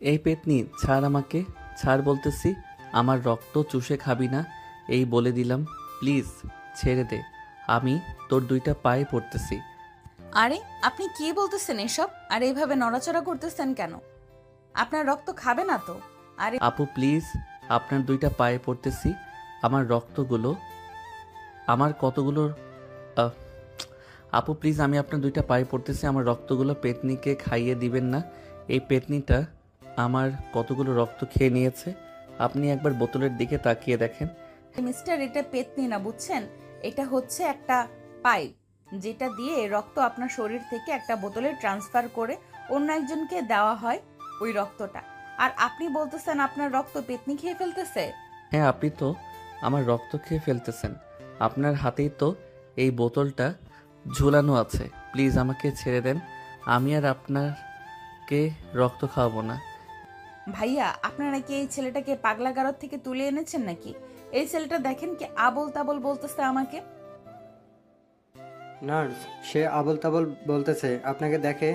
এই পেতনি ছাড় আমাকে, ছাড় বলতেছি। আমার রক্ত চুষে খাবি না, এই বলে দিলাম। প্লিজ ছেড়ে দে, আমি তোর দুইটা পায়ে পড়তেছি। আরে আপনি কি বলতেছেন এসব? আর এইভাবে নড়াচড়া করতেছেন কেন? আপনার রক্ত খাবে না তো? আরে আপু প্লিজ, আপনার দুইটা পায়ে পড়তেছি। আমার রক্তগুলো, আমার কতগুলো আহ, আপু প্লিজ, আমি আপনার দুইটা পায়ে পড়তেছি। আমার রক্তগুলো পেতনিকে খাইয়ে দিবেন না। এই পেতনিটা আমার কতগুলো রক্ত খেয়ে নিয়েছে। আপনি একবার বোতলের দিকে তাকিয়ে দেখেন। মিস্টার, এটা পেতনি না, বুঝছেন? এটা হচ্ছে একটা পাইপ, যেটা দিয়ে রক্ত আপনার শরীর থেকে একটা বোতলে ট্রান্সফার করে অন্য একজনকে দেওয়া হয় ওই রক্তটা। আর আপনি বলতেছেন আপনার রক্ত পেতনি খেয়ে ফেলতেছে? হ্যাঁ, আপনি তো আমার রক্ত খেয়ে ফেলতেছেন। আপনার হাতেই তো এই বোতলটা ঝুলানো আছে। প্লিজ আমাকে ছেড়ে দেন, আমি আর আপনাকে রক্ত খাওয়াবো না। ভাইয়া, আপনারা কি এই ছেলেটাকে পাগলাগারদ থেকে তুলে এনেছেন নাকি? এই ছেলেটা দেখেন কি আবোল তাবোল বলতেছে আমাকে। নার্স, সে আবোল তাবোল বলতেছে আপনাকে দেখে।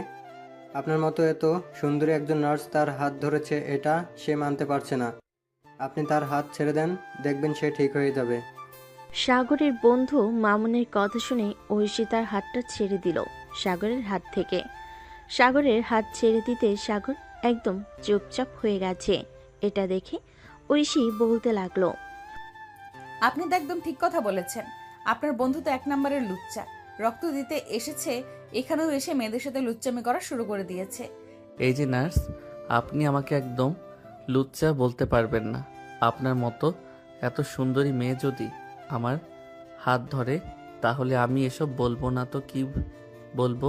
আপনার মতো এত সুন্দরী একজন নার্স তার হাত ধরেছে, এটা সে মানতে পারছে না। আপনি তার হাত ছেড়ে দেন, দেখবেন সে ঠিক হয়ে যাবে। সাগরের বন্ধু মামুনের কথা শুনে ঐশী তার হাতটা ছেড়ে দিল সাগরের হাত থেকে। সাগরের হাত ছেড়ে দিতে সাগর একদম চুপচাপ হয়ে গেছে। এটা দেখে ঐশী বলতে লাগলো, আপনি তো একদম ঠিক কথা বলেছেন। আপনার বন্ধু তো এক নম্বরের লুচ্চা। রক্ত দিতে এসেছে, এখানেও এসে মেয়েদের সাথে লুচ্চামি করা শুরু করে দিয়েছে। এই যে নার্স, আপনি আমাকে একদম লুচ্চা বলতে পারবেন না। আপনার মতো এত সুন্দরী মেয়ে যদি আমার হাত ধরে, তাহলে আমি এসব বলবো না তো কি বলবো?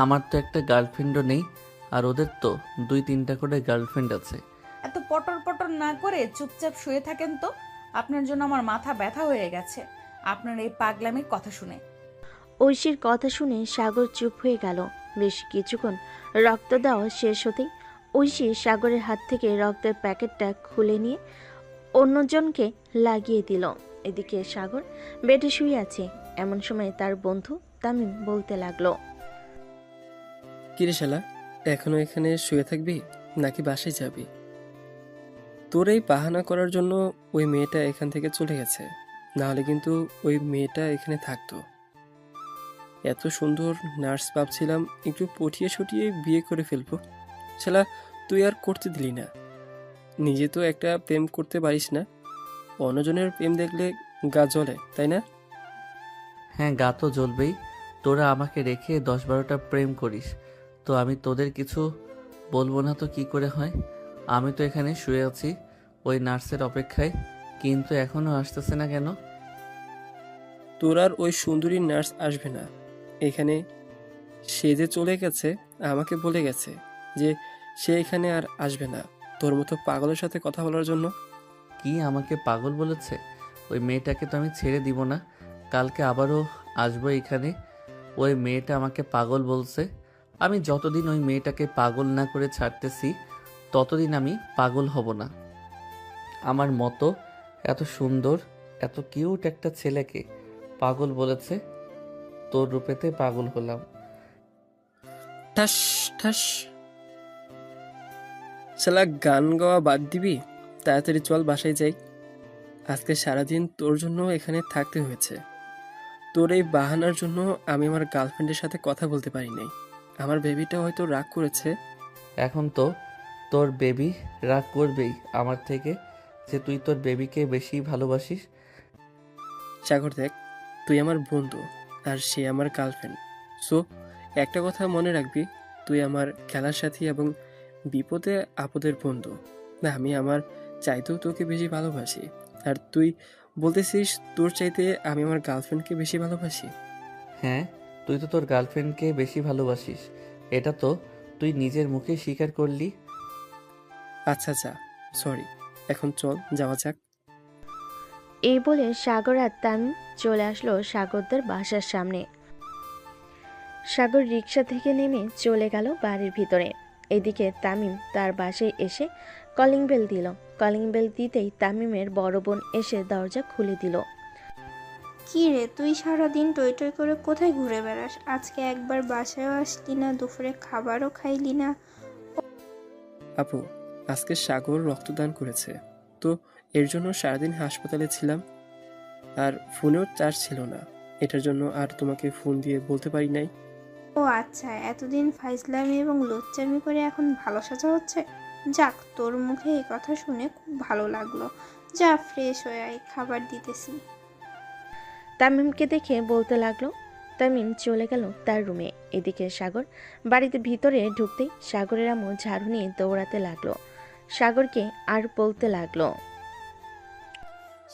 আমার তো একটা গার্লফ্রেন্ডও নেই, আর ওদের তো 2-3টা করে গার্লফ্রেন্ড আছে। এত পটর পটর না করে চুপচাপ শুয়ে থাকেন তো। আপনার জন্য আমার মাথা ব্যথা হয়ে গেছে আপনার এই পাগলামির কথা শুনে। ঐশীর কথা শুনে সাগর চুপ হয়ে গেল। বেশ কিছুক্ষণ রক্ত দেওয়া শেষ হতেই ঐশী সাগরের হাত থেকে রক্তের প্যাকেটটা খুলে নিয়ে অন্যজনকে লাগিয়ে দিল। এদিকে সাগর বেডে শুয়ে আছে। এমন সময় তার বন্ধু তামিম বলতে লাগলো, কিরে শালা, এখনো এখানে শুয়ে থাকবি নাকি বাসায় যাবি? তোর এই বাহানা করার জন্য ওই মেয়েটা এখান থেকে চলে গেছে, নাহলে কিন্তু ওই মেয়েটা এখানে থাকতো। এত সুন্দর নার্স ভাবছিলাম একটু পটিয়ে সটিয়ে বিয়ে করে ফেলবো। শালা, তুই আর করতে দিলি না। নিজে তো একটা প্রেম করতে পারিস না, অন্যজনের প্রেম দেখলে গা জ্বলে, তাই না? হ্যাঁ, গা তো জ্বলবেই। তোরা আমাকে রেখে 10-12টা প্রেম করিস, তো আমি তোদের কিছু বলবো না তো কি করে হয়? আমি তো এখানে শুয়ে আছি ওই নার্সের অপেক্ষায়, কিন্তু এখনো আসতেছে না কেন? তোর আর ওই সুন্দরী নার্স আসবে না এখানে। সে যে চলে গেছে, আমাকে বলে গেছে যে সে এখানে আর আসবে না তোর মতো পাগলের সাথে কথা বলার জন্য। কি আমাকে পাগল বলেছে? ওই মেয়েটাকে তো আমি ছেড়ে দিব না। কালকে আবারও আসবো এখানে। ওই মেয়েটা আমাকে পাগল বলছে। আমি যতদিন ওই মেয়েটাকে পাগল না করে ছাড়তেছি, ততদিন আমি পাগল হব না। আমার মতো এত সুন্দর, এত কিউট একটা ছেলেকে পাগল বলেছে, তোর রূপেতে পাগল হলাম। ঠাস ঠাস। শালা, গান গাওয়া বাদ দিবি? তাড়াতাড়ি চল বাসায় যাই। আজকে সারাদিন তোর জন্য এখানে থাকতে হয়েছে। তোর এই বাহানার জন্য আমি আমার গার্লফ্রেন্ডের সাথে কথা বলতে পারি নাই। আমার বেবিটা হয়তো রাগ করেছে। এখন তো তোর বেবি রাগ করবেই আমার থেকে, যে তুই তোর বেবিকে বেশি ভালোবাসিস। সাগর দেখ, তুই আমার বন্ধু আর সে আমার গার্লফ্রেন্ড। সো একটা কথা মনে রাখবি, তুই আমার খেলার সাথী এবং বিপদে আপদের বন্ধু। না, আমি আমার চাইতেও তোকে বেশি ভালোবাসি। আর তুই বলতেছিস তোর চাইতে আমি আমার গার্লফ্রেন্ডকে বেশি ভালোবাসি। হ্যাঁ, তুই তো তোর গার্লফ্রেন্ডকে বেশি ভালোবাসিস, এটা তো তুই নিজের মুখে স্বীকার করলি। আচ্ছা যা, সরি। এখন চল যাওয়া যাক। এই বলে সাগর আর তামিম চলে আসলো সাগরদের বাসার সামনে। সাগর রিক্সা থেকে নেমে চলে গেল বাড়ির ভিতরে। এদিকে তামিম তার বাসায় এসে কলিং বেল দিল। কলিং বেল দিতেই তামিমের বড় বোন এসে দরজা খুলে দিল। কি রে, তুই সারাদিন টই টই করে কোথায় ঘুরে বেড়াস? আজকে একবার বাসায়ও আসলি না, দুপুরে খাবারও খাইলি না। আপু, আজকে সাগর রক্তদান করেছে, তো এর জন্য সারাদিন হাসপাতালে ছিলাম, আর ফোনেও চার্জ ছিল না। এটার জন্য আর তোমাকে ফোন দিয়ে বলতে পারি নাই। ও আচ্ছা, এতদিন ফাইজলামি এবং লুচ্চামি করে এখন ভালো সাজা হচ্ছে। যাক, তোর মুখে এই কথা শুনে খুব ভালো লাগলো। যা ফ্রেশ হয়ে আয়, খাবার দিতেছি। তামিমকে দেখে বলতে লাগলো। তামিম চলে গেল তার রুমে। এদিকে সাগর বাড়িতে ভিতরে ঢুকতেই সাগরের আম্মু ঝাড়ু নিয়ে দৌড়াতে লাগলো। সাগরকে আর বলতে লাগলো।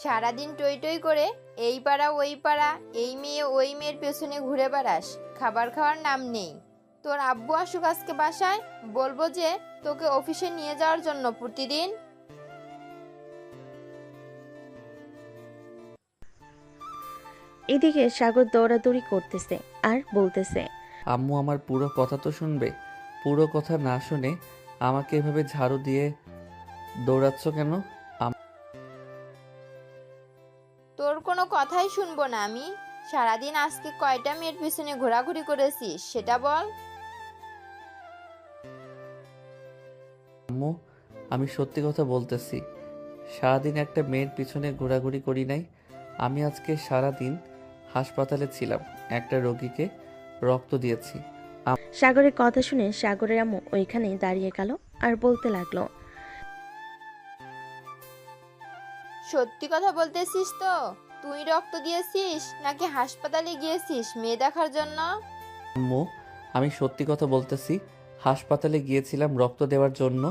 সারাদিন টই টই করে এই পাড়া ওই পাড়া, এই মেয়ে ওই মেয়ের পেছনে ঘুরে বেড়াস, খাবার খাওয়ার নাম নেই। তোর আব্বু আসুক আজকে বাসায়, বলবো যে তোকে অফিসে নিয়ে যাওয়ার জন্য প্রতিদিন। এদিকে সাগর দৌড়াদৌড়ি করতেছে আর বলতেছে। আম্মু আমার পুরো কথা তো শুনবে। পুরো কথা না শুনে আমাকে এভাবে ঝাড়ু দিয়ে দৌড়াচ্ছ কেন? তোর কোনো কথাই শুনবো না আমি। সারাদিন আজকে কয়টা মেয়ের পেছনে ঘোরাঘুরি করেছিস সেটা বল। আম্মু, আমি সত্যি কথা বলতেছি। সারাদিন একটা মেয়ের পিছনে ঘোরাঘুরি করি নাই। আমি আজকে সারাদিন হাসপাতালে ছিলাম, একটা রোগীকে রক্ত দিয়েছি। সাগরের কথা শুনে সাগরের আম্মু ওইখানেই দাঁড়িয়ে গেল আর বলতে লাগলো। সত্যি কথা বলতেছিস তো? তুই রক্ত দিয়েছিস নাকি হাসপাতালে গিয়েছিস মেয়ে দেখার জন্য? আম্মু, আমি সত্যি কথা বলতেছি। হাসপাতালে গিয়েছিলাম রক্ত দেওয়ার জন্য।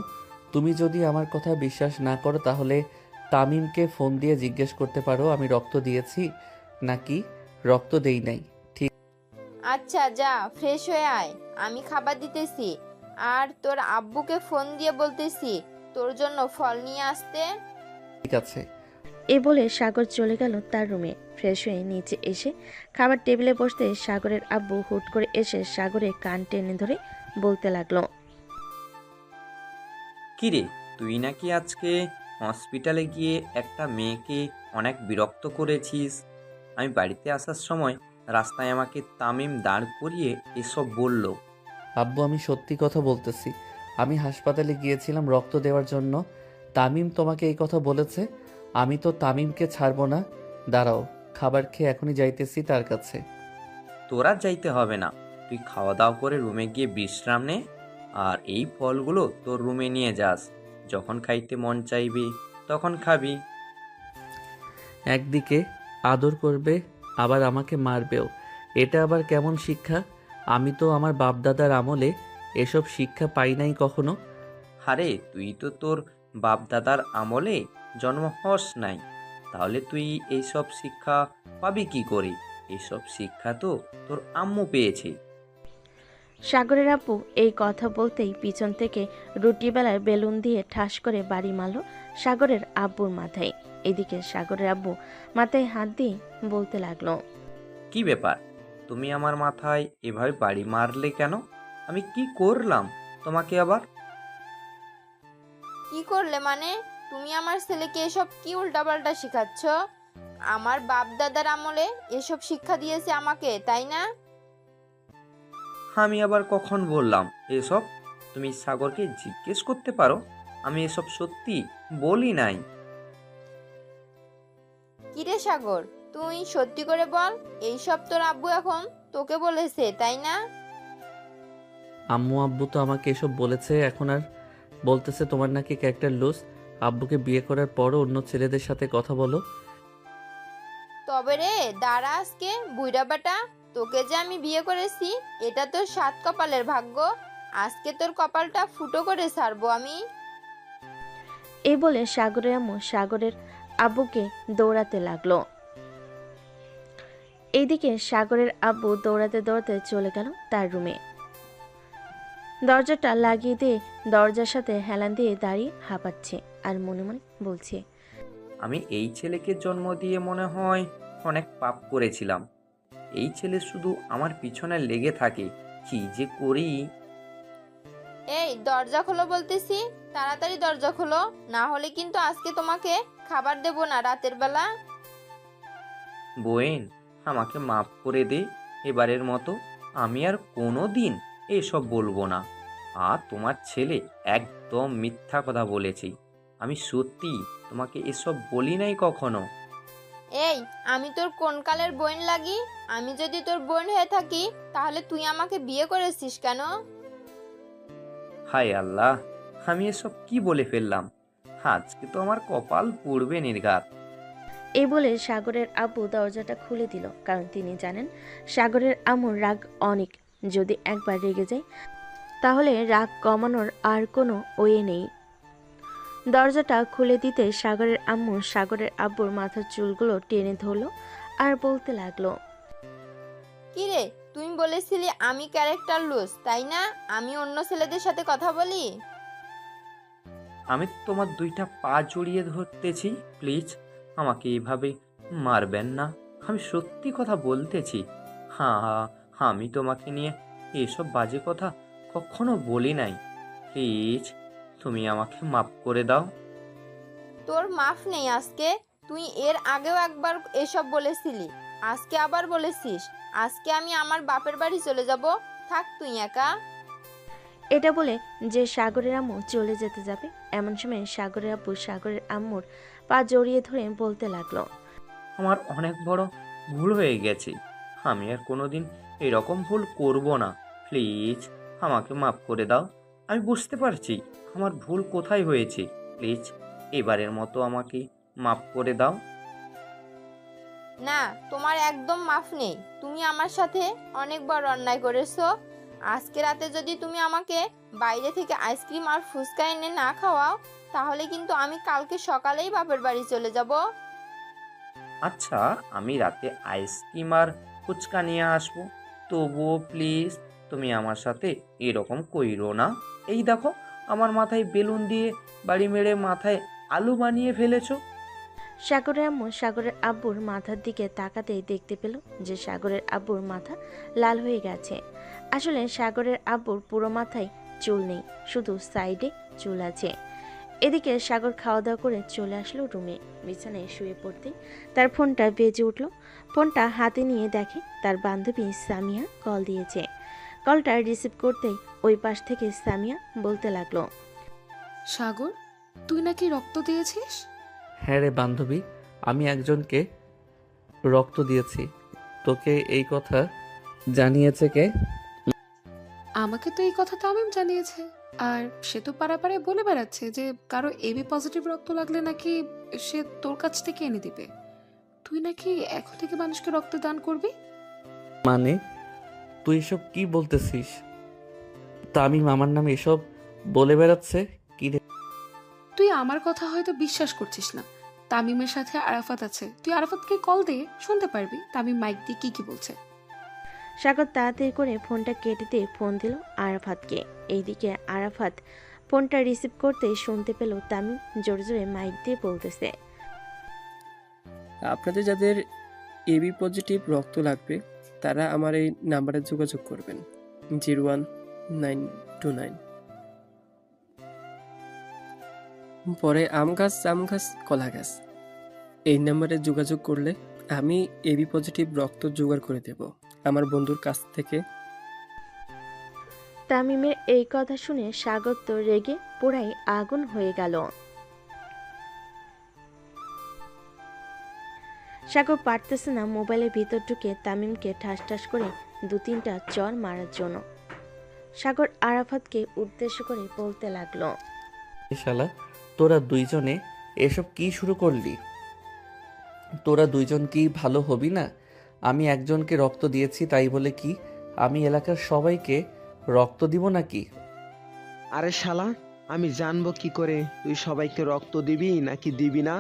তুমি যদি আমার কথা বিশ্বাস না করো তাহলে তামিমকে ফোন দিয়ে জিজ্ঞেস করতে পারো আমি রক্ত দিয়েছি নাকি রক্ত দেই নাই। আচ্ছা যা, ফ্রেশ হয়ে আয়, আমি খাবার দিতেছি। আর তোর আব্বুকে ফোন দিয়ে বলতেছি তোর জন্য ফল নিয়ে আসতে। ঠিক আছে। এ বলে সাগর চলে গেল তার রুমে। ফ্রেশ হয়ে নিচে এসে খাবার টেবিলে বসতে সাগরের আব্বু হুট করে এসে সাগরের কান টেনে ধরে বলতে লাগলো। কিরে, তুই নাকি আজকে হসপিটালে গিয়ে একটা মেয়েকে অনেক বিরক্ত করেছিস। আমি বাড়িতে আসার সময় রাস্তায় আমাকে তামিম দাঁড় করিয়ে এসব বলল। আব্বু, আমি সত্যি কথা বলতেছি। আমি হাসপাতালে গিয়েছিলাম রক্ত দেওয়ার জন্য। তামিম তোমাকে এই কথা বলেছে? আমি তো তামিমকে ছাড়বো না। দাঁড়াও, খাবার খেয়ে এখনই যাইতেছি তার কাছে। তোরা যাইতে হবে না, তুই খাওয়া দাওয়া করে রুমে গিয়ে বিশ্রাম নে। আর এই ফলগুলো তোর রুমে নিয়ে যাস, যখন খাইতে মন চাইবে তখন খাবি। একদিকে আদর করবে আবার আমাকে মারবেও, এটা আবার কেমন শিক্ষা? আমি তো আমার বাপদাদার আমলে এসব শিক্ষা পাই নাই কখনো। আরে তুই তো তোর বাপ দাদার আমলে জন্ম হস নাই, তাহলে তুই এইসব শিক্ষা পাবি কি করে? এইসব শিক্ষা তো তোর আম্মু পেয়েছে। সাগরের আব্বু এই কথা বলতেই পিছন থেকে রুটি বেলার বেলুন দিয়ে ঠাস করে বাড়ি মারল সাগরের আব্বুর মাথায়। এদিকে সাগরের আব্বু মাথায় হাত দিয়ে বলতে লাগলো। কি ব্যাপার, তুমি আমার মাথায় এভাবে বাড়ি মারলে কেন? আমি কি করলাম তোমাকে আবার? কি করলে মানে? তুমি আমার ছেলেকে এসব কি উল্টাপাল্টা শেখাচ্ছ? আমার বাপ দাদার আমলে এসব শিক্ষা দিয়েছে আমাকে, তাই না? আমি আবার কখন বললাম এসব? তুমি সাগরকে জিজ্ঞেস করতে পারো, আমি এসব সত্যি বলি নাই। কিরে সাগর, তুই সত্যি করে বল, এইসব তোর আব্বু এখন তোকে বলেছে, তাই না? আম্মু আব্বু তো আমাকে এসব বলেছে, এখন আর বলতেছে তোমার নাকি ক্যারেক্টার লুজ। আব্বুকে বিয়ে করার পরও অন্য ছেলেদের সাথে কথা বলো। তবে রে দাঁড়া, আজকে বুইড়া বেটা, তোকে যে আমি বিয়ে করেছি এটা তোর সাত কপালের ভাগ্য। আজকে তোর কপালটা ফুটো করে ছাড়বো আমি। এই বলে সাগরের আম্মু সাগরের আব্বুকে দৌড়াতে লাগলো। এইদিকে সাগরের আব্বু দৌড়াতে দৌড়াতে চলে গেল তার রুমে। দরজাটা লাগিয়ে দিয়ে দরজার সাথে হেলান দিয়ে দাঁড়িয়ে হাঁপাচ্ছে আর মনে মনে বলছে। আমি এই ছেলেকে জন্ম দিয়ে মনে হয় অনেক পাপ করেছিলাম। এই ছেলে শুধু আমার পিছনে লেগে থাকে, কি যে করি। এই দরজা খোলো বলতেছি, তাড়াতাড়ি দরজা খোলো, না হলে কিন্তু আজকে তোমাকে খাবার দেবো না রাতের বেলা। বোন, আমাকে মাফ করে দে এবারের মতো। আমি আর কোনো দিন এসব বলবো না। আর তোমার ছেলে একদম মিথ্যা কথা বলেছি। আমি সত্যি তোমাকে এসব বলি নাই কখনো। এই, আমি তোর কোন কালের বোন লাগি? আমি যদি তোর বোন হয়ে থাকি তাহলে তুই আমাকে বিয়ে করেছিস কেন? হায় আল্লাহ, আমি এসব কি বলে ফেললাম। আজকে তো আমার কপাল পুড়বে নির্ঘাত। এই বলে সাগরের আব্বু দরজাটা খুলে দিল, কারণ তিনি জানেন সাগরের আম্মুর রাগ অনেক। যদি একবার রেগে যায় তাহলে রাগ কমানোর আর কোনো ওয়ে নেই। দরজাটা খুলে দিতে সাগরের আম্মু সাগরের আব্বুর মাথার চুলগুলো টেনে ধরলো আর বলতে লাগলো, কিরে, তুই বলেছিলি আমি ক্যারেক্টার লুজ, তাই না? আমি অন্য ছেলেদের সাথে কথা বলি? আমি তোমার দুইটা পা জড়িয়ে ধরতেছি, প্লিজ আমাকে এইভাবে মারবেন না। আমি সত্যি কথা বলতেছি। হ্যাঁ হ্যাঁ, আমি তোমাকে নিয়ে এসব বাজে কথা কখনো বলি নাই। প্লিজ তুমি আমাকে মাফ করে দাও। তোর মাফ নেই আজকে। তুই এর আগেও একবার এসব বলেছিলি, আজকে আবার বলেছিস। আজকে আমি আমার বাপের বাড়ি চলে যাব, থাক তুই একা। এটা বলে যে সাগরের আম্মু চলে যেতে যাবে, এমন সময় সাগরের আব্বু সাগরের আম্মুর পা জড়িয়ে ধরে বলতে লাগলো, আমার অনেক বড় ভুল হয়ে গেছে। আমি আর কোনোদিন এরকম ভুল করব না। প্লিজ আমাকে মাফ করে দাও। আমি বুঝতে পারছি আমার ভুল কোথায় হয়েছে। প্লিজ এবারের মতো আমাকে মাফ করে দাও। না, তোমার একদম মাফ নেই। তুমি আমার সাথে অনেক বড় অন্যায় করেছো। আজকে রাতে যদি তুমি আমাকে বাইরে থেকে আইসক্রিম আর ফুচকা এনে না খাওয়াও, তাহলে কিন্তু আমি কালকে সকালেই বাপের বাড়ি চলে যাব। আচ্ছা, আমি রাতে আইসক্রিম আর ফুচকা নিয়ে আসবো, তবুও প্লিজ তুমি আমার সাথে এরকম কইরো না। এই দেখো, আমার মাথায় বেলুন দিয়ে বাড়ি মেরে মাথায় আলু বানিয়ে ফেলেছো। সাগরের আম্মু সাগরের আব্বুর মাথার দিকে তাকাতেই দেখতে পেল যে সাগরের আব্বুর মাথা লাল হয়ে গেছে। আসলে সাগরের আব্বুর পুরো মাথায় চুল নেই, শুধু সাইডে চুল আছে। এদিকে সাগর খাওয়া দাওয়া করে চলে আসলো রুমে। বিছানায় শুয়ে পড়তেই তার ফোনটা বেজে উঠল। ফোনটা হাতে নিয়ে দেখে তার বান্ধবী সামিয়া কল দিয়েছে। কলটা রিসিভ করতেই ওই পাশ থেকে সামিয়া বলতে লাগলো, সাগর, তুই নাকি রক্ত দিয়েছিস? হ্যাঁ রে বান্ধবী, আমি একজনকে রক্ত দিয়েছি। তোকে এই কথা জানিয়েছে কে? আমাকে তো এই কথা তামিম জানিয়েছে। আর সে তো পাড়ায় বলে বেড়াচ্ছে যে কারো এবি পজিটিভ রক্ত লাগলে নাকি সে তোর কাছ থেকে এনে দিবে। তুই নাকি এখন থেকে মানুষকে রক্ত দান করবি? মানে তুই এসব কি বলতেছিস? তামিম আমার নামে এসব বলে বেড়াচ্ছে কি রে? তুই আমার কথা হয়তো বিশ্বাস করছিস না। তামিমের সাথে আরাফাত আছে, তুই আরাফাতকে কল দে, শুনতে পারবি তামিম মাইক দিয়ে কি বলছে। সাগর তাড়াতাড়ি করে ফোনটা কেটে দিয়ে ফোন দিল আরাফাতকে। এইদিকে আরাফাত ফোনটা রিসিভ করতে শুনতে পেল তামিম জোরে জোরে মাইক দিয়ে বলতেছে, আপনাদের যাদের এবি পজিটিভ রক্ত লাগবে তারা আমার এই নাম্বারে যোগাযোগ করবেন, 01929। পরে আম গাছ জাম গাছ কলা গাছ, এই নাম্বারে যোগাযোগ করলে আমি এবি পজিটিভ রক্ত জোগাড় করে দেব আমার বন্ধুর কাছ থেকে। তামিমের এই কথা শুনে সাগর তো রেগে পুরাই আগুন হয়ে গেল। সাগর পারতেছে না মোবাইলের ভিতর ঢুকে তামিমকে ঠাস ঠাস করে 2-3টা চর মারার জন্য। সাগর আরাফাতকে উদ্দেশ্য করে বলতে লাগলো, এ শালা, তোরা দুইজনে এসব কি শুরু করলি? তোরা দুইজন কি ভালো হবি না? আমি একজনকে রক্ত দিয়েছি তাই বলে কি আমি এলাকার সবাইকে রক্ত দিব নাকি? আরে শালা, আমি জানবো কি করে তুই সবাইকে রক্ত দিবি নাকি দিবি না?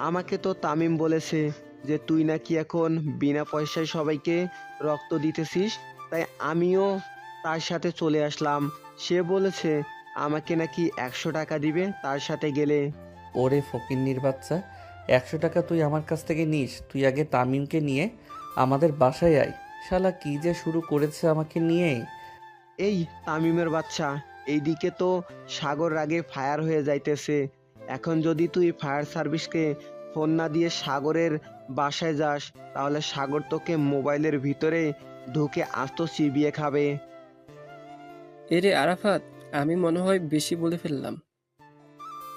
আমাকে তো তামিম বলেছে যে তুই নাকি এখন বিনা পয়সায় সবাইকে রক্ত দিতেছিস, তাই আমিও তার সাথে চলে আসলাম। সে বলেছে আমাকে নাকি 100 টাকা দিবে তার সাথে গেলে। ওরে ফকিন্নির বাচ্চা, 100 টাকা তুই আমার কাছ থেকে নিস? তুই আগে তামিমকে নিয়ে আমাদের বাসায় আয়। শালা কি যে শুরু করেছে আমাকে নিয়ে। এই তামিমের বাচ্চা, এইদিকে তো সাগর রাগে ফায়ার হয়ে যাইতেছে। এখন যদি তুই ফায়ার সার্ভিসকে ফোন না দিয়ে সাগরের বাসায় যাস, তাহলে সাগর তোকে মোবাইলের ভিতরে ঢুকে আস্ত চিবিয়ে খাবে। এরে আরাফাত, আমি মনে হয় বেশি বলে ফেললাম।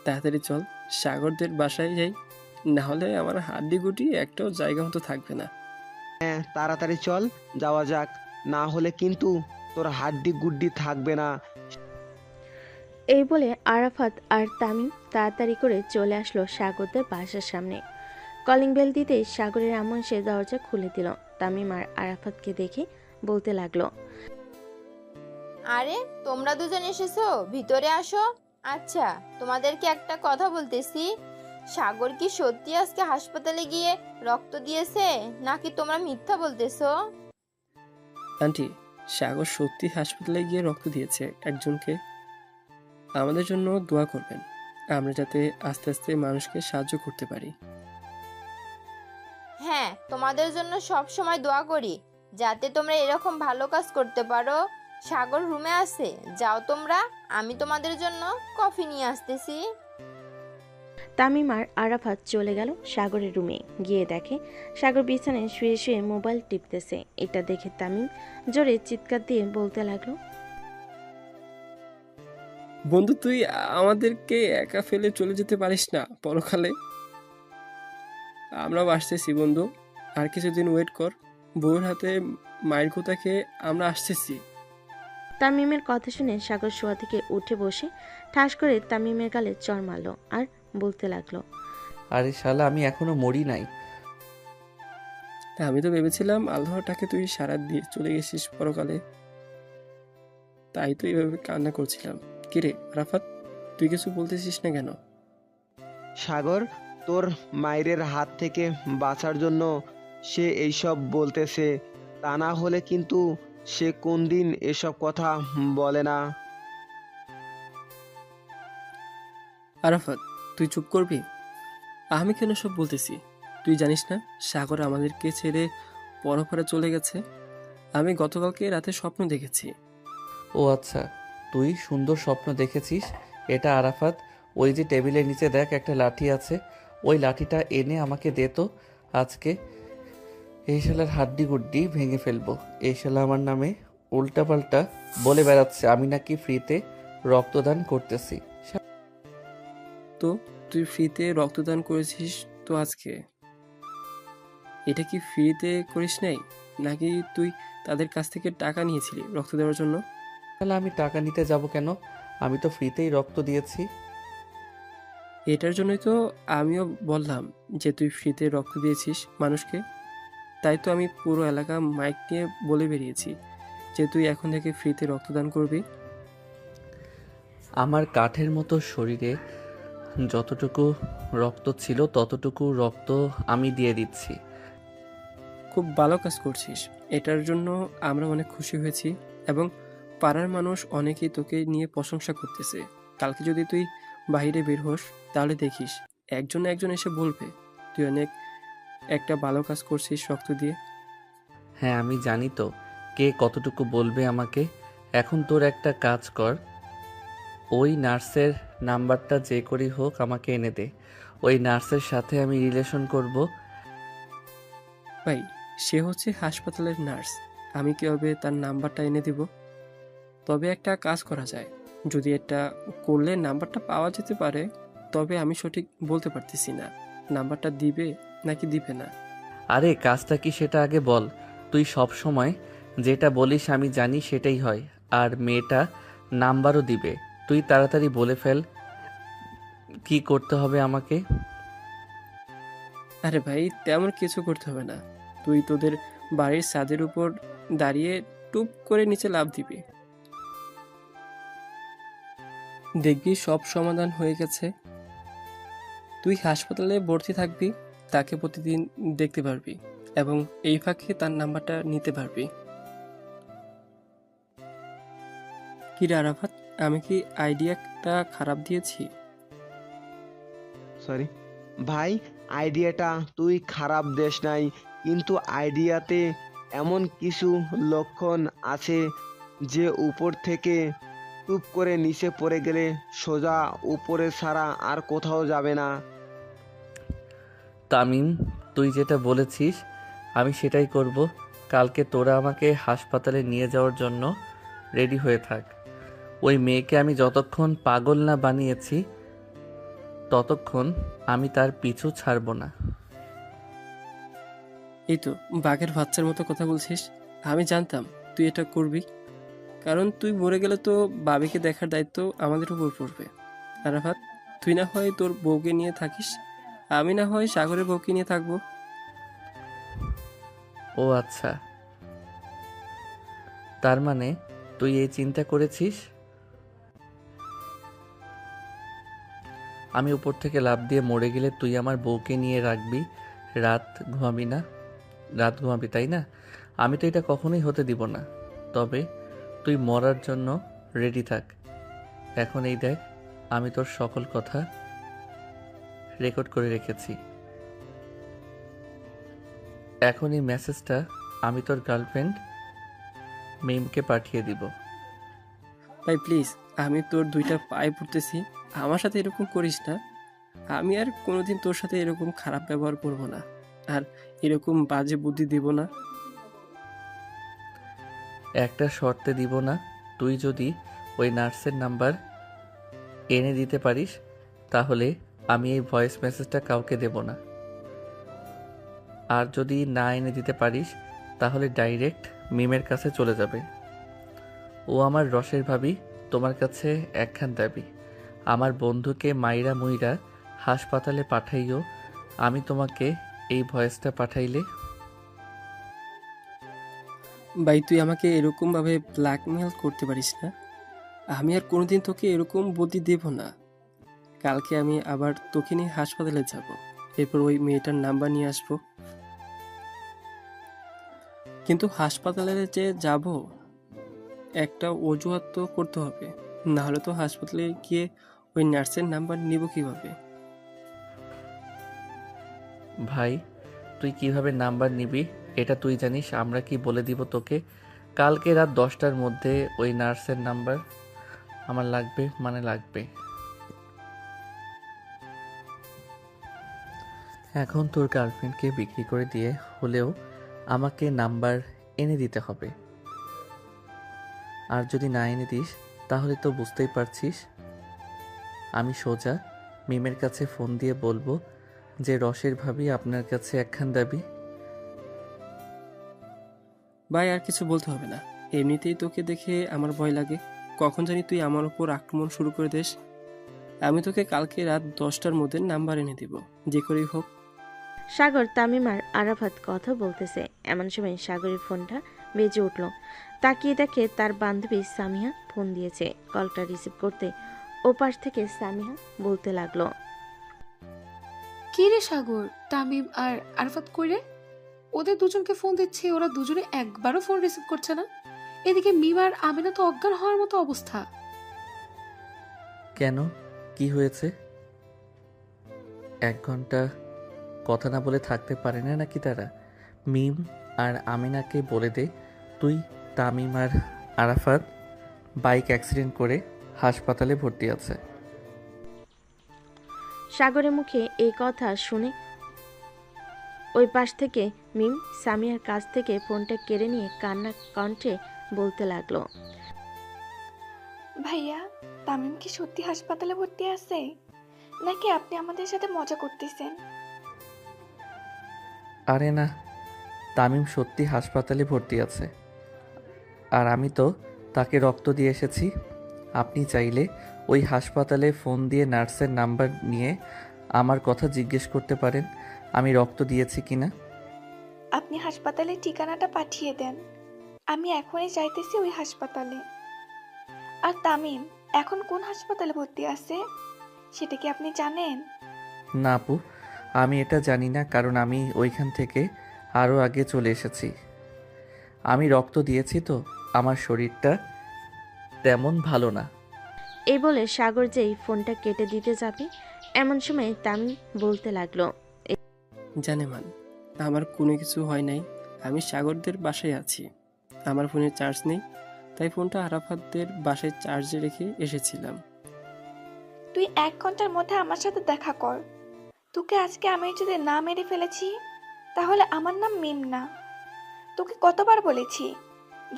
তাড়াতাড়ি চল, সাগরদের বাসায় যাই, না হলে আমার হাড্ডি গুটি একটাও জায়গা মতো থাকবে না। হ্যাঁ, তাড়াতাড়ি চল, যাওয়া যাক, না হলে কিন্তু তোর হাড্ডি গুড্ডি থাকবে না। এই বলে আরাফাত আর তামিম তাড়াতাড়ি করে চলে আসলো সাগরদের বাসার সামনে। কলিং বেল দিতেই সাগরের আম্মু এসে দরজা খুলে দিল। তামিম আর আরাফাতকে দেখে বলতে লাগলো, আরে তোমরা দুজন এসেছো, ভিতরে আসো। আচ্ছা, তোমাদেরকে একটা কথা বলতেছি, সাগর কি সত্যি আজকে হাসপাতালে গিয়ে রক্ত দিয়েছে নাকি তোমরা মিথ্যা বলতেছো? আন্টি, সাগর সত্যি হাসপাতালে গিয়ে রক্ত দিয়েছে একজনকে। আমাদের জন্য দোয়া করবেন, আমরা যাতে আস্তে আস্তে মানুষকে সাহায্য করতে পারি। হ্যাঁ, তোমাদের জন্য সব সময় দোয়া করি যাতে তোমরা এরকম ভালো কাজ করতে পারো। সাগর রুমে আছে, যাও তোমরা, আমি তোমাদের জন্য কফি নিয়ে আসতেছি। তামিম আর আরাফাত চলে গেল সাগরের রুমে। গিয়ে দেখে সাগর বিছানায় শুয়ে শুয়ে মোবাইল টিপতেছে। এটা দেখে তামিম জোরে চিৎকার দিয়ে বলতে লাগলো, বন্ধু, তুই আমাদেরকে একা ফেলে চলে যেতে পারিস না পরকালে। আমরাও আসতেছি বন্ধু, আর কিছুদিন ওয়েট কর। বউয়ের হাতে মায়ের কথা খেয়ে আমরা আসতেছি। তামিমের কথা শুনে সাগর শোয়া থেকে উঠে বসে ঠাস করে তামিমের গালে চড় মারল আর বলতে লাগলো, আরে শালা, আমি এখনো মরি নাই। আমি তো ভেবেছিলাম আল্লাহটাকে তুই সারা দিয়ে চলে গেছিস পরকালে, তাই তো এইভাবে কান্না করছিলাম। কিরে আরাফাত, তুই কিছু বলতেছিস না কেন? সাগর তোর মায়ের হাত থেকে বাঁচার জন্য সে এইসব বলতেছে, তা না হলে কিন্তু সে কোন দিন এসব কথা বলে না। আরাফাত, তুই চুপ করবি? আমি কেন সব বলতেছি? তুই জানিস না সাগর আমাদেরকে ছেড়ে পরপারে চলে গেছে? আমি গতকালকে রাতে স্বপ্ন দেখেছি। ও আচ্ছা, তুই সুন্দর স্বপ্ন দেখেছিস। এটা আরাফাত, ওই যে টেবিলের নিচে দেখ একটা লাঠি আছে, ওই লাঠিটা এনে আমাকে দে তো আজকে। এই শালার হাড্ডি গুড্ডি ভেঙে ফেলবো। এই শালা আমার নামে উল্টাপাল্টা বলে বেড়াচ্ছে আমি নাকি ফ্রিতে রক্তদান করতেছি। তো তুই ফ্রিতে রক্তদান করেছিস তো আজকে? এটা কি ফ্রিতে করিস নাই, নাকি তুই তাদের কাছ থেকে টাকা নিয়েছিলি রক্ত দেওয়ার জন্য? শালা, আমি টাকা নিতে যাব কেন? আমি তো ফ্রিতেই রক্ত দিয়েছি। এটার জন্যই তো আমিও বললাম যে তুই ফ্রিতে রক্ত দিয়েছিস মানুষকে। তাই তো আমি পুরো এলাকা মাইক নিয়ে বলে বেরিয়েছি যে তুই এখন থেকে ফ্রিতে রক্তদান করবি। আমার কাঠের মতো শরীরে যতটুকু রক্ত ছিল ততটুকু রক্ত আমি দিয়ে দিচ্ছি। খুব ভালো কাজ করছিস, এটার জন্য আমরা অনেক খুশি হয়েছি এবং পাড়ার মানুষ অনেকেই তোকে নিয়ে প্রশংসা করতেছে। কালকে যদি তুই বাইরে বের হোস তাহলে দেখিস একজন না একজন এসে বলবে তুই অনেক একটা ভালো কাজ করছিস রক্ত দিয়ে। হ্যাঁ, আমি জানি তো কে কতটুকু বলবে আমাকে। এখন তোর একটা কাজ কর, ওই নার্সের নাম্বারটা যে করেই হোক আমাকে এনে দে। ওই নার্সের সাথে আমি রিলেশন করব। ভাই, সে হচ্ছে হাসপাতালের নার্স, আমি কিভাবে তার নাম্বারটা এনে দিব? তবে একটা কাজ করা যায়, যদি এটা করলে নাম্বারটা পাওয়া যেতে পারে, তবে আমি সঠিক বলতে পারতেছি না নাম্বারটা দিবে নাকি দিবে না। আরে কাজটা কি সেটা আগে বল। তুই সব সময় যেটা বলিস আমি জানি সেটাই হয়। আর মেয়েটা নাম্বারও দিবে। তুই তাড়াতাড়ি বলে ফেল কি করতে হবে আমাকে। আরে ভাই, তেমন কিছু করতে হবে না। তুই তোদের বাড়ির ছাদের উপর দাঁড়িয়ে টুপ করে নিচে লাফ দিবি, দেখবি সব সমাধান হয়ে গেছে। তুই হাসপাতালে ভর্তি থাকবি, তাকে প্রতিদিন দেখতে পারবি এবং এই ফাঁকে তার নাম্বারটা নিতে পারবি। কি রে আরাফাত, আমি কি আইডিয়াটা খারাপ দিয়েছি? সরি ভাই, আইডিয়াটা তুই খারাপ দেশ নাই, কিন্তু আইডিয়াতে এমন কিছু লক্ষণ আছে যে উপর থেকে টুপ করে নিচে পড়ে গেলে সোজা উপরে ছাড়া আর কোথাও যাবে না। তামিম, তুই যেটা বলেছিস আমি সেটাই করব। কালকে তোরা আমাকে হাসপাতালে নিয়ে যাওয়ার জন্য রেডি হয়ে থাক। ওই মেয়েকে আমি যতক্ষণ পাগল না বানিয়েছি ততক্ষণ আমি তার পিছু ছাড়ব না। এই তো বাঘের বাচ্চার মতো কথা বলছিস। আমি জানতাম তুই এটা করবি, কারণ তুই মরে গেলে তো বাবিকে দেখার দায়িত্ব আমাদের উপর পড়বে। আরাফাত, তুই না হয় তোর বউকে নিয়ে থাকিস, আমি না হয় সাগরের বউকে নিয়ে থাকবো। ও আচ্ছা, তার মানে তুই এই চিন্তা করেছিস? আমি উপর থেকে লাফ দিয়ে মরে গেলে তুই আমার বউকে নিয়ে রাখবি, রাত ঘুমাবি না? রাত ঘুমাবি, তাই না? আমি তো এটা কখনোই হতে দিব না। তবে তুই মরার জন্য রেডি থাক। এখন এই দেখ, আমি তোর সকল কথা রেকর্ড করে রেখেছি। এখন এই মেসেজটা আমি তোর গার্লফ্রেন্ড মিমকে পাঠিয়ে দিব। ভাই প্লিজ, আমি তোর দুইটা পায়ে পড়তেছি, আমার সাথে এরকম করিস না। আমি আর কোনোদিন তোর সাথে এরকম খারাপ ব্যবহার করব না, আর এরকম বাজে বুদ্ধি দিব না। একটা শর্তে দিব না, তুই যদি ওই নার্সের নাম্বার এনে দিতে পারিস তাহলে আমি এই ভয়েস মেসেজটা কাউকে দেব না। আর যদি না এনে দিতে পারিস তাহলে ডাইরেক্ট মিমের কাছে চলে যাবে। ও আমার রসের ভাবি, তোমার কাছে একখান দাবি, আমার বন্ধুকে মাইরা মুইরা হাসপাতালে পাঠাইও। আমি তোমাকে এই ভয়েসটা পাঠাইলে। ভাই তুই আমাকে এরকমভাবে ব্ল্যাকমেল করতে পারিস না। আমি আর কোনোদিন তোকে এরকম বুদ্ধি দেব না। কালকে আমি আবার তোকে নিয়ে হাসপাতালে যাব, এরপর ওই মেয়েটার নাম্বার নিয়ে আসবো। কিন্তু হাসপাতালে যে যাব, একটা অজুহাত তো করতে হবে, না হলে তো হাসপাতালে গিয়ে ওই নার্সের নাম্বার নিব কিভাবে? ভাই, তুই কিভাবে নাম্বার নিবি এটা তুই জানিস, আমরা কি বলে দিব তোকে? কালকে রাত 10টার মধ্যে ওই নার্সের নাম্বার আমার লাগবে, মানে লাগবে। এখন তোর গার্লফ্রেন্ডকে বিক্রি করে দিয়ে হলেও আমাকে নাম্বার এনে দিতে হবে। আর যদি না এনে দিস তাহলে তো বুঝতেই পারছিস, আমি সোজা মিমের কাছে ফোন দিয়ে বলবো যে রসের ভাবি আপনার কাছে একখান দাবি। ভাই আর কিছু বলতে হবে না, এমনিতেই তোকে দেখে আমার ভয় লাগে। কখন জানি তুই আমার উপর আক্রমণ শুরু করে দিস। আমি তোকে কালকে রাত 10টার মধ্যে নাম্বার এনে দিব, যে করেই হোক। সাগর, তামিম আর আরাফাত কথা বলতেছে, এমন সময় সাগরের ফোনটা বেজে উঠল। তাকিয়ে দেখে তার বান্ধবী সামিহা ফোন দিয়েছে। কলটা রিসিভ করতে ওপাশ থেকে সামিহা বলতে লাগলো, কি রে সাগর, তামিম আর আরাফাত কই রে? ওদের দুজনকে ফোন দিচ্ছে, ওরা দুজনে একবারও ফোন রিসিভ করছে না। এদিকে মিম আর আমিনা তো অজ্ঞান হওয়ার মতো অবস্থা। কেন, কি হয়েছে? 1 ঘন্টা কথা না বলে থাকতে পারে না নাকি তারা? মিম আর আমিনাকে বলে দে তুই তামিম আর আরাফাত বাইক অ্যাক্সিডেন্ট করে হাসপাতালে ভর্তি আছে। সাগরের মুখে এই কথা শুনে ওই পাশ থেকে মিম সামিয়ার কাছ থেকে ফোনটা কেড়ে নিয়ে কান্না কণ্ঠে বলতে লাগলো, ভাইয়া, তামিম কি সত্যি হাসপাতালে ভর্তি আছে নাকি আপনি আমাদের সাথে মজা করতেছেন? আরে না, তামিম সত্যি হাসপাতালে ভর্তি আছে, আর আমি তো তাকে রক্ত দিয়ে এসেছি। আপনি চাইলে ওই হাসপাতালে ফোন দিয়ে নার্সের নাম্বার নিয়ে আমার কথা জিজ্ঞেস করতে পারেন আমি রক্ত দিয়েছি কিনা। আপনি হাসপাতালের ঠিকানাটা পাঠিয়ে দেন, আমি এখনই যাইতেছি ওই হাসপাতালে। আর তামিম এখন কোন হাসপাতালে ভর্তি আছে সেটা কি আপনি জানেন? না আপু, আমি এটা জানি না, কারণ আমি ওইখান থেকে আরও আগে চলে এসেছি। আমি রক্ত দিয়েছি তো আমার শরীরটা তেমন ভালো না। এই বলে সাগর যেই ফোনটা কেটে দিতে যাবে, এমন সময় তামিম বলতে লাগলো, জানেমান, আমার কোনো কিছু হয় নাই। আমি সাগরদের বাসায় আছি, আমার ফোনে চার্জ নেই, তাই ফোনটা আরাফাতদের বাসায় চার্জে রেখে এসেছিলাম। তুই 1 ঘন্টার মধ্যে আমার সাথে দেখা কর। তোকে আজকে আমি যদি না মেরে ফেলেছি তাহলে আমার নাম মিম না। তোকে কতবার বলেছি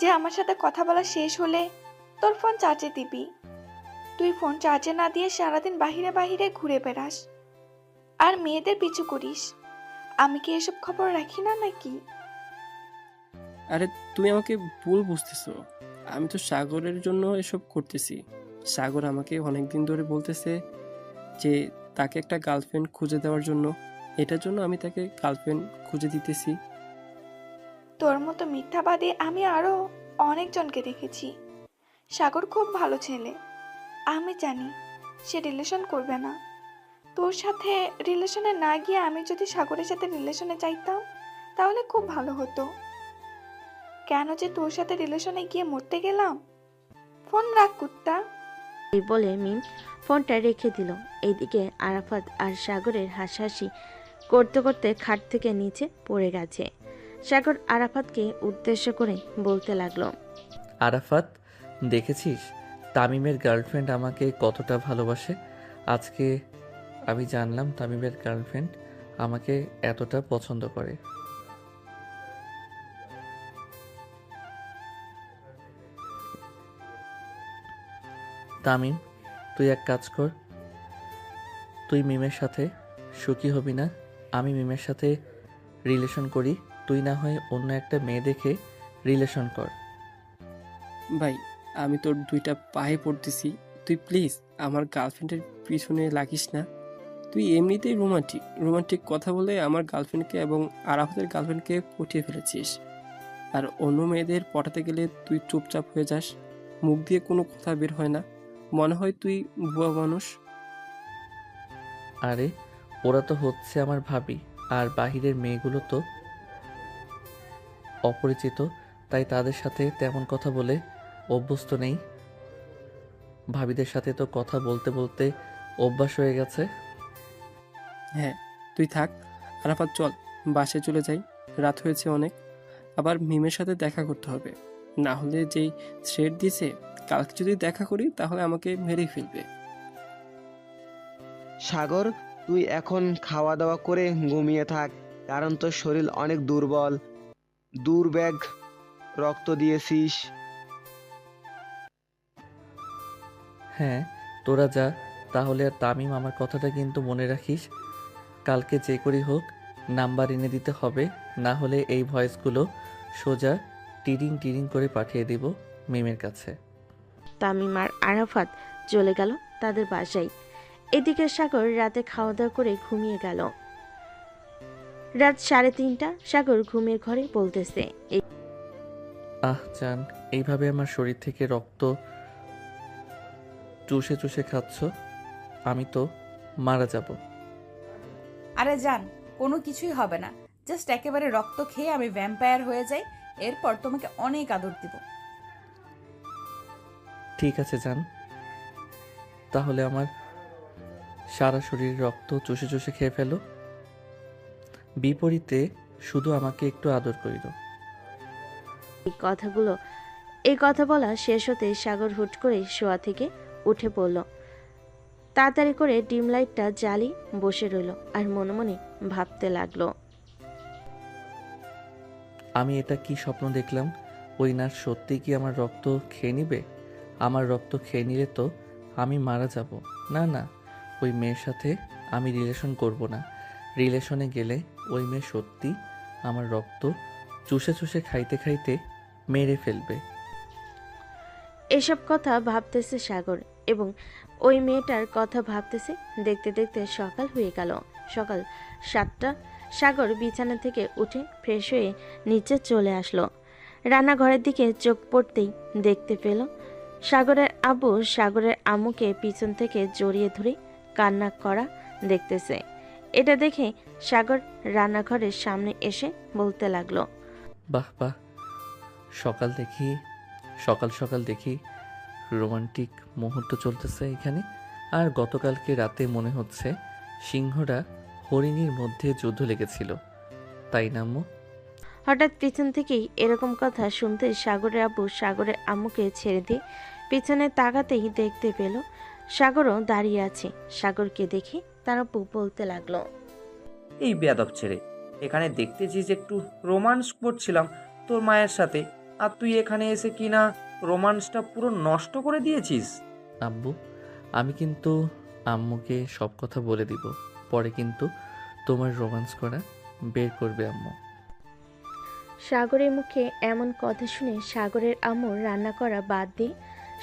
যে আমার সাথে কথা বলা শেষ হলে তোর ফোন চার্জে দিবি। তুই ফোন চার্জে না দিয়ে সারাদিন বাহিরে বাহিরে ঘুরে বেড়াস আর মেয়েদের পিছু করিস। আমি কি এসব খবর রাখি না নাকি? আরে তুমি আমাকে ভুল বুঝতেছো। আমি তো সাগরের জন্য এসব করতেছি। সাগর আমাকে অনেকদিন ধরে বলতেছে যে তাকে একটা গার্লফ্রেন্ড খুঁজে দেওয়ার জন্য। এটার জন্য আমি তাকে গার্লফ্রেন্ড খুঁজে দিতেছি। তোর মতো মিথ্যাবাদী আমি আরো অনেকজনকে দেখেছি। সাগর খুব ভালো ছেলে। আমি জানি সে রিলেশন করবে না। তোর সাথে রিলেশনে না গিয়ে আমি যদি সাগরের সাথে রিলেশনে যাইতাম তাহলে খুব ভালো হতো। কেন যে তোর সাথে রিলেশনে গিয়ে মরতে গেলাম। ফোন রাখ কুত্তা। এই বলে মিম ফোনটা রেখে দিল। এইদিকে আরাফাত আর সাগরের হাসাহাসি করতে করতে খাট থেকে নিচে পড়ে গেছে। সাগর আরাফাতকে উদ্দেশ্য করে বলতে লাগলো, আরাফাত, দেখেছিস তামিমের গার্লফ্রেন্ড আমাকে কতটা ভালোবাসে। আজকে আমি জানলাম তামিমের গার্লফ্রেন্ড আমাকে এতটা পছন্দ করে। তামিম, তুই এক কাজ কর, তুই মিমের সাথে সুখী হবি না। আমি মিমের সাথে রিলেশন করি, তুই না হয় অন্য একটা মেয়ে দেখে রিলেশন কর। ভাই, আমি তোর দুইটা পায়ে পড়তেছি, তুই প্লিজ আমার গার্লফ্রেন্ডের পিছনে লাগিস না। তুই এমনিতেই রোমান্টিক রোমান্টিক কথা বলে আমার গার্লফ্রেন্ডকে এবং আরাফাতের গার্লফ্রেন্ডকে পটিয়ে ফেলেছিস। আর অন্য মেয়েদের পটাতে গেলে তুই চুপচাপ হয়ে যাস, মুখ দিয়ে কোনো কথা বের হয় না, মনে হয় তুই বুয়া মানুষ। আরে ওরা তো হচ্ছে আমার ভাবি, আর বাহিরের মেয়েগুলো তো অপরিচিত, তাই তাদের সাথে তেমন কথা বলে অভ্যস্ত নেই। ভাবিদের সাথে তো কথা বলতে বলতে অভ্যাস হয়ে গেছে। হ্যাঁ, তুই থাক। আরাফাত, চল বাসায় চলে যাই, রাত হয়েছে অনেক। আবার মিমের সাথে দেখা করতে হবে, না হলে যেই থ্রেড দিছে কালকে যদি দেখা করি তাহলে আমাকে মেরেই ফেলবে। সাগর, তুই এখন খাওয়া দাওয়া করে ঘুমিয়ে থাক, কারণ তোর শরীর অনেক দুর্বল। দুর্ব্যাগ রক্ত দিয়েছিস। হ্যাঁ, তোরা যা তাহলে। আর তামিম, আমার কথাটা কিন্তু মনে রাখিস, কালকে যে করি হোক নাম্বার এনে দিতে হবে, না হলে এই ভয়েসগুলো সোজা টিরিং টিরিং করে পাঠিয়ে দিব মিমের কাছে। তামিম আর আরাফাত চলে গেল তাদের বাসায়। এদিকে সাগর রাতে খাওয়া দাওয়া করে ঘুমিয়ে গেল। রাত 3:30। সাগর ঘুমের ঘরে বলতেছে, আহ জান, এইভাবে আমার শরীর থেকে রক্ত চুষে চুষে খাচ্ছ, আমি তো মারা যাব। আরে যান, কোনো কিছুই হবে না। জাস্ট একেবারে রক্ত খেয়ে আমি ভ্যাম্পায়ার হয়ে যাই, এরপর তোমাকে অনেক আদর দিব। ঠিক আছে জান, তাহলে আমার সারা শরীর রক্ত চুষে চুষে খেয়ে ফেলো, বিপরীতে শুধু আমাকে একটু আদর করিল। এই কথা বলা শেষ হতে সাগর হুট করে শোয়া থেকে উঠে পড়ল। তাড়াতাড়ি করে ডিম লাইটটা জ্বালি বসে রইল আর মনে মনে ভাবতে লাগলো, আমি এটা কি স্বপ্ন দেখলাম? ওই নার্স সত্যি কি আমার রক্ত খেয়ে নিবে? আমার রক্ত খেয়ে নিলে তো আমি মারা যাব। না না, ওই মেয়ের সাথে আমি রিলেশন করব না। রিলেশনে গেলে ওই মেয়ে সত্যি আমার রক্ত চুষে চুষে খাইতে খাইতে মেরে ফেলবে। এসব কথা ভাবতেছে সাগর এবং ওই মেয়েটার কথা ভাবতেছে। দেখতে দেখতে সকাল হয়ে গেল। সকাল 7টা। সাগর বিছানা থেকে উঠে ফ্রেশ হয়ে নিচে চলে আসলো। রান্নাঘরের দিকে চোখ পড়তেই দেখতে পেল সাগরের আব্বু সাগরের আম্মুকে পিছন থেকে জড়িয়ে ধরে কান্না করা দেখতেছে। এটা দেখে সাগর রান্নাঘরের সামনে এসে বলতে লাগলো, বাহ বাহ, সকাল সকাল দেখি রোমান্টিক মুহূর্ত চলতেছে এখানে। আর গতকালকে রাতে মনে হচ্ছে সিংহরা হরিণীর মধ্যে যুদ্ধ লেগেছিল, তাই না আম্মু? হঠাৎ পিছন থেকেই এরকম কথা শুনতে সাগরের আব্বু সাগরের আম্মুকে ছেড়ে দিয়ে পিছনে তাকাতেই দেখতে পেল সাগরও দাঁড়িয়ে আছে। সাগরকে দেখে তার আব্বু বলতে লাগলো, এই বেয়াদব ছেড়ে, এখানে দেখতেছিস একটু রোমান্স করছিলাম তোর মায়ের সাথে, আর তুই এখানে এসে কিনা রোমান্সটা পুরো নষ্ট করে দিয়েছিস। আব্বু, আমি কিন্তু আম্মুকে সব কথা বলে দিব, পরে কিন্তু তোমার রোমান্স করা বের করবে আম্মু। সাগরের মুখে এমন কথা শুনে সাগরের আম্মুর রান্না করা বাদ দিয়ে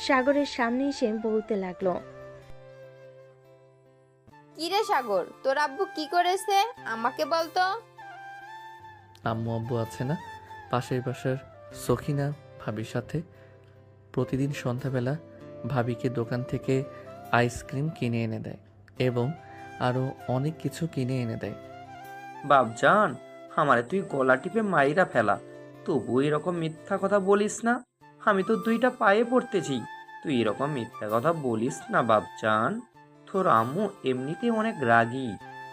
সাগরের সামনে এসে বলতে লাগলো। কি রে সাগর, তোর আব্বু কি করেছে আমাকে বলতো। আম্মু আব্বু আছে না, পাশের বাসার সখিনা ভাবির সাথে প্রতিদিন সন্ধ্যাবেলা ভাবিকে দোকান থেকে আইসক্রিম কিনে এনে দেয় এবং আরও অনেক কিছু কিনে এনে দেয়। বাপজান, আমারে তুই গলা টিপে মাইরা ফেলা, তবু এরকম মিথ্যা কথা বলিস না। আমি তো 2টা পায়ে পড়তেছি, তুই এরকম মিথ্যা কথা বলিস না বাপজান। তোর আম্মু এমনিতেই অনেক রাগী,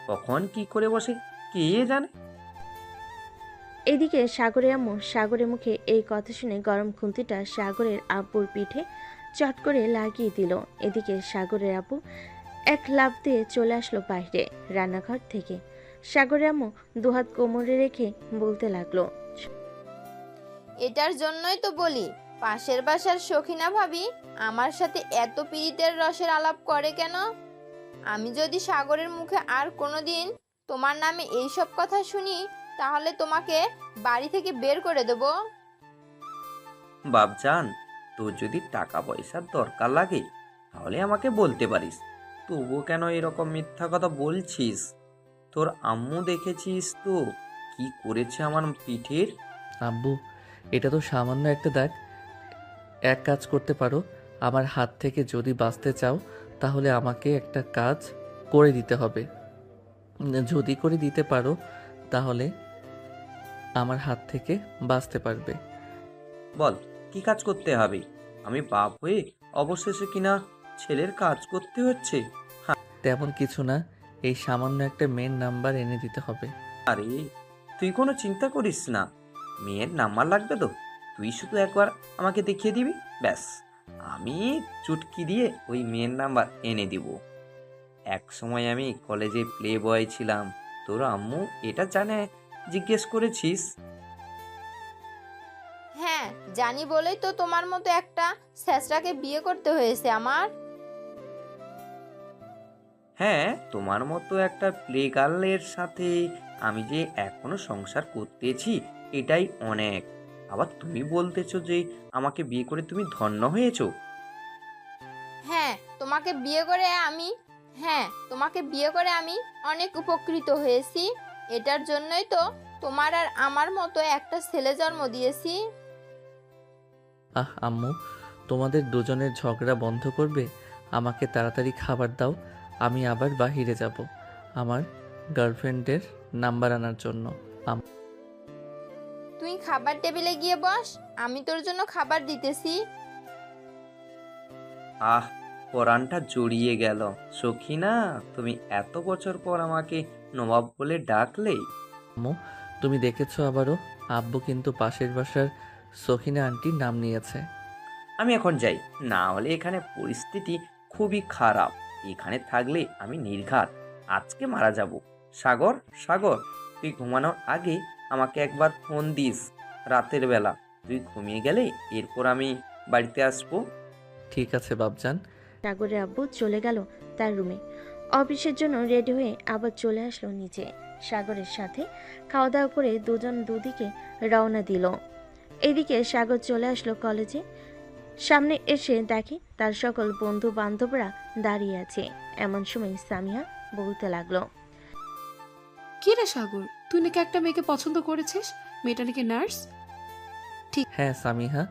কখন কি করে বসে কে জানে। এদিকে সাগরের আম্মু সাগরের মুখে এই কথা শুনে গরম খুন্তিটা সাগরের আব্বুর পিঠে চট করে লাগিয়ে দিল। এদিকে সাগরের আব্বু এক লাফ দিয়ে চলে আসলো বাইরে রান্নাঘর থেকে। সাগরের আম্মু দুহাত কোমরে রেখে বলতে লাগলো। এটার জন্যই তো বলি পাশের বাসার সখিনা ভাবি আমার সাথে এত পীড়িতের রসের আলাপ করে কেন। আমি যদি সাগরের মুখে আর কোনোদিন তোমার নামে এইসব কথা শুনি তাহলে তোমাকে বাড়ি থেকে বের করে দেব। বাপজান, তোর যদি টাকা পয়সার দরকার লাগে তাহলে আমাকে বলতে পারিস, তবুও কেন এরকম মিথ্যা কথা বলছিস? তোর আম্মু দেখেছিস তো কি করেছে আমার পিঠের। আব্বু, এটা তো সামান্য একটা দাগ। এক কাজ করতে পারো, আমার হাত থেকে যদি বাঁচতে চাও তাহলে আমাকে একটা কাজ করে দিতে হবে। যদি করে দিতে পারো তাহলে আমার হাত থেকে বাঁচতে পারবে। বল কি কাজ করতে হবে? আমি বাপ হয়ে অবশেষে কিনা ছেলের কাজ করতে হচ্ছে। তেমন কিছু না, এই সামান্য একটা মেন নাম্বার এনে দিতে হবে। আরে তুই কোনো চিন্তা করিস না, মেয়ের নাম্বার লাগবে তো, তুই শুধু একবার আমাকে দেখিয়ে দিবি, ব্যাস আমি চুটকি দিয়ে ওই মেয়ের নাম্বার এনে দিব। এক সময় আমি কলেজে প্লে বয় ছিলাম, তোর আম্মু এটা জানে জিজ্ঞেস করেছিস? হ্যাঁ জানি বলেই তো তোমার মতো একটা স্যাঁচরাকে বিয়ে করতে হয়েছে আমার। হ্যাঁ, তোমার মতো একটা প্লে গার্লের সাথে আমি যে এখনো সংসার করতেছি এটাই অনেক। আবার তুমি বলতেছো যে আমাকে বিয়ে করে তুমি ধন্য হয়েছো। হ্যাঁ তোমাকে বিয়ে করে আমি অনেক উপকৃত হয়েছি। এটার জন্যই তো তোমার আর আমার মতো একটা ছেলে জন্ম দিয়েছি। আম্মু, তোমাদের দুজনের ঝগড়া বন্ধ করবে? আমাকে তাড়াতাড়ি খাবার দাও, আমি আবার বাহিরে যাব আমার গার্লফ্রেন্ডের নাম্বার আনার জন্য। তুই খাবার টেবিলে গিয়ে বস, আমি তোর জন্য খাবার দিতেছি। আহ, পরানটা জড়িয়ে গেল। সখিনা, তুমি এত বছর পর আমাকে নবাব বলে ডাকলে। আম্মু, তুমি দেখেছো আবারও আব্বু কিন্তু পাশের বাসার সখিনা আন্টির নাম নিয়েছে। আমি এখন যাই, না হলে এখানে পরিস্থিতি খুবই খারাপ। এখানে থাকলে আমি নির্ঘাত আজকে মারা যাব। সাগর, সাগর, তুই ঘুমানোর আগে আমাকে একবার ফোন দিস রাতের বেলা। তুই ঘুমিয়ে গেলে এরপর আমি বাড়িতে আসবো। ঠিক আছে বাপজান। সাগরের আব্বু চলে গেল তার রুমে। অফিসের জন্য রেডি হয়ে আবার চলে আসলো নিচে। সাগরের সাথে খাওয়া দাওয়া করে দুজন দুদিকে রওনা দিল। এদিকে সাগর চলে আসলো কলেজে। সামনে এসে দেখে তার সকল বন্ধু বান্ধবরা দাঁড়িয়ে আছে। এমন সময় সামিয়া বলতে লাগলো। কি রে সাগর, তুই নাকি একটা মেয়েকে পছন্দ করেছিস? মেয়েটা নাকি নার্স। হ্যাঁ সামিহা,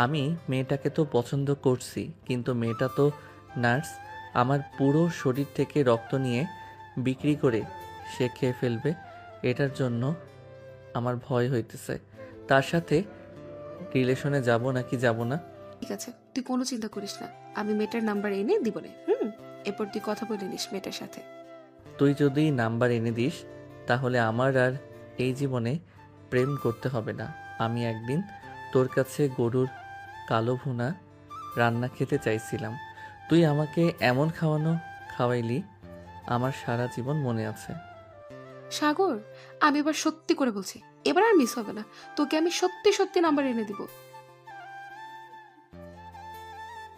আমি মেয়েটাকে তো পছন্দ করছি, কিন্তু মেয়েটা তো নার্স। আমার পুরো শরীর থেকে রক্ত নিয়ে বিক্রি করে সে খেয়ে ফেলবে। এটার জন্য আমার ভয় হইতেছে। তার সাথে রিলেশনে যাব নাকি যাব না। ঠিক আছে, তুই কোনো চিন্তা করিস না, আমি মেয়েটার নাম্বার এনে দিব রে। এরপর তুই কথা বলে নিস মেয়েটার সাথে। তুই যদি নাম্বার এনে দিস তাহলে আমার আর এই জীবনে প্রেম করতে হবে না। আমি একদিন তোর কাছে গরুর কালো ভুনা রান্না খেতে চাইছিলাম, তুই আমাকে এমন খাওয়াইলি, আমার সারা জীবন মনে আছে। সাগর, আমি এবার সত্যি করে বলছি, এবার আর মিস হবে না, তোকে আমি সত্যি সত্যি নাম্বার এনে দিব।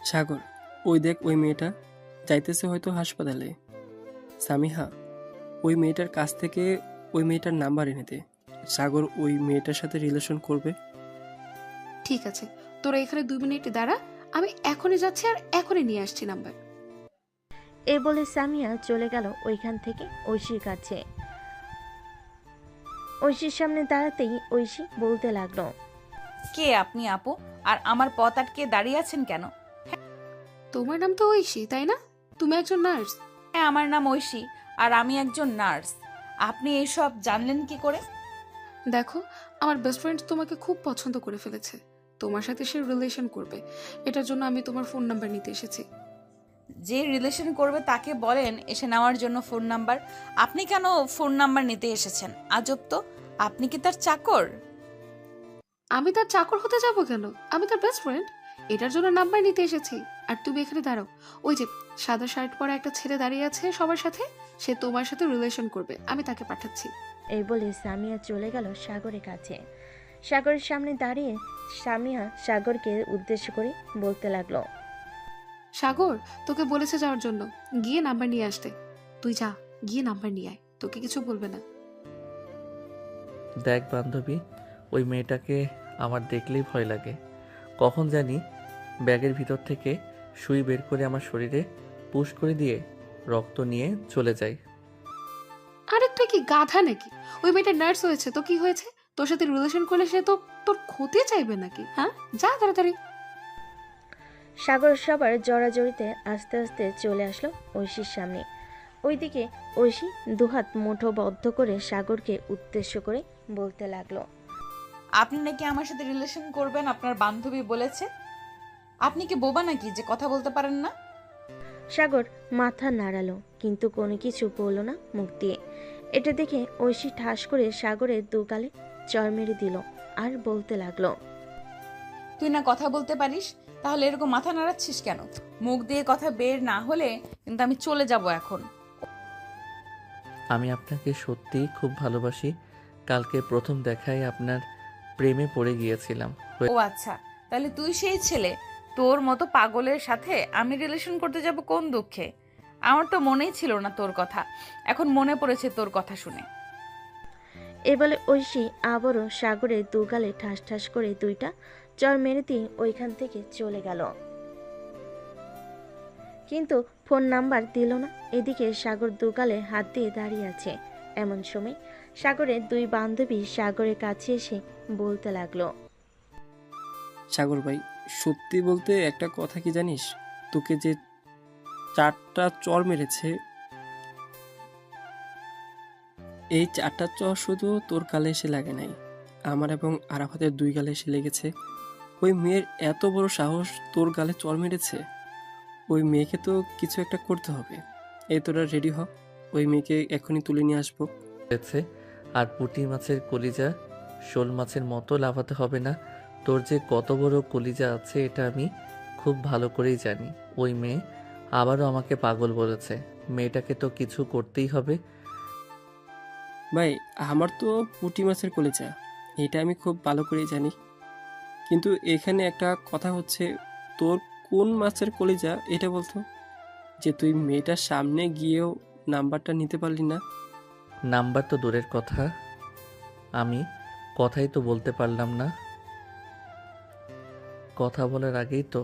সাগর, ওই দেখ ওই মেয়েটা যাইতেছে হয়তো হাসপাতালে। সামিহা, ওই মেয়েটার কাছ থেকে ওই মেয়েটার নাম্বার এনে দে। সাগর ওই মেয়েটার সাথে রিলেশন করবে। ঠিক আছে, তোরা এখানে 2 মিনিট দাঁড়া, আমি এখনই যাচ্ছি আর এখনই নিয়ে আসছি নাম্বার। এ বলে সামিয়া চলে গেল ওইখান থেকে ঐশীর কাছে। ঐশীর সামনে দাঁড়াতেই ঐশী বলতে লাগলো, কে আপনি আপু? আর আমার পথ আটকে দাঁড়িয়ে আছেন কেন? তোমার নাম তো ঐশী, তাই না? তুমি একজন নার্স। হ্যাঁ, আমার নাম ঐশী আর আমি একজন নার্স। আপনি এইসব জানলেন কি করে? দেখো, আমার বেস্ট ফ্রেন্ড তোমাকে খুব পছন্দ করে ফেলেছে, তোমার সাথে সে রিলেশন করবে, এটার জন্য আমি তোমার ফোন নাম্বার নিতে এসেছি। যে রিলেশন করবে তাকে বলেন এসে নেওয়ার জন্য ফোন নাম্বার। আপনি কেন ফোন নাম্বার নিতে এসেছেন? আজব তো, আপনি কি তার চাকর? আমি তার চাকর হতে যাব কেন? আমি তার বেস্ট ফ্রেন্ড, এটার জন্য নাম্বার নিতে এসেছি। আর তুমি এখানে দাঁড়াও, ওই যে সাদা শার্ট পরা একটা ছেলে দাঁড়িয়ে আছে সবার সাথে, সে তোমার সাথে রিলেশন করবে, আমি তাকে পাঠাচ্ছি। এই বলে সামিয়া চলে গেল সাগরের কাছে। সাগরের সামনে দাঁড়িয়ে সামিয়া সাগরকে উদ্দেশ্য করে বলতে লাগলো, সাগর তোকে বলেছে যাওয়ার জন্য, গিয়ে নাম্বার নিয়ে আসতে। তুই যা, গিয়ে নাম্বার নিয়ে আয়, তোকে কিছু বলবে না। দেখ বান্ধবী, ওই মেয়েটাকে আমার দেখলেই ভয় লাগে। কখন জানি ব্যাগের ভিতর থেকে সুই বের করে আমার শরীরে পুশ করে দিয়ে রক্ত নিয়ে চলে যায়। আরে তুই কি গাধা নাকি? ওই মেয়েটা নার্স হয়েছে তো কি হয়েছে? তোর সাথে রিলেশন করলে সে তো তোর ক্ষতি চাইবে নাকি? হ্যাঁ, যা তাড়াতাড়ি। সাগর সবার জড়াজড়িতে আস্তে আস্তে চলে আসলো ঐশীর সামনে। ওইদিকে ঐশী দুহাত মুঠো বদ্ধ করে সাগরকে উদ্দেশ্য করে বলতে লাগলো, আপনি নাকি আমার সাথে রিলেশন করবেন, আপনার বান্ধবী বলেছে। আপনি কি বোবা নাকি যে কথা বলতে পারেন না? সাগর মাথা নাড়ালো কিন্তু কোনো কিছু বলল না মুখ দিয়ে। এটা দেখে ঐশী ঠাস করে সাগরের দুগালে চড় মেরে দিল আর বলতে লাগলো, তুই না কথা বলতে পারিস, তাহলে এরকম মাথা নাড়াচ্ছিস কেন? মুখ দিয়ে কথা বের না হলে কিন্তু আমি চলে যাব এখন। আমি আপনাকে সত্যিই খুব ভালোবাসি। কালকে প্রথম দেখায় আপনার প্রেমে পড়ে গিয়েছিলাম। ও আচ্ছা, তাহলে তুই সেই ছেলে। তোর মতো পাগলের সাথে আমি রিলেশন করতে যাব কোন দুঃখে? আমার তো মনেই ছিল না তোর কথা, এখন মনে পড়েছে তোর কথা শুনে। এ বলে ঐশী আবারও সাগরের দুগালে ঠাস ঠাস করে দুইটা চড় মেরে দিয়ে ওইখান থেকে চলে গেল। কিন্তু ফোন নাম্বার দিল না। এদিকে সাগর দুগালে হাত দিয়ে দাঁড়িয়ে আছে। এমন সময় সাগরের দুই বান্ধবী সাগরের কাছে এসে বলতে লাগলো, সাগর ভাই, সত্যি বলতে একটা কথা কি জানিস? তোকে যে 4টা চড় মেরেছে, এই 4টা চড় শুধু তোর গালে এসে লাগে নাই, আমার এবং আরাফাতের 2 গালে এসে লেগেছে। ওই মেয়ের এত বড় সাহস তোর গালে চড় মেরেছে। ওই মেয়েকে তো কিছু একটা করতে হবে। এই তোরা রেডি হ, ওই মেয়েকে এখনই তুলে নিয়ে আসবো। হয়েছে। আর পুঁটি মাছের কলিজা শোল মাছের মতো লাফাতে হবে না। তোর যে কত বড় কলিজা আছে এটা আমি খুব ভালো করেই জানি। ওই মেয়ে আবারও আমাকে পাগল বলেছে। মেয়েটাকে তো কিছু করতেই হবে। ভাই, আমার তো পুঁটি মাছের কলিজা, এটা আমি খুব ভালো করেই জানি। কিন্তু এখানে একটা কথা হচ্ছে, তোর কোন মাছের কলিজা এটা বলতো, যে তুই মেয়েটার সামনে গিয়েও নাম্বারটা নিতে পারলি না। নাম্বার তো দূরের কথা, আমি কথাই তো বলতে পারলাম না। কথা বলার আগেই তো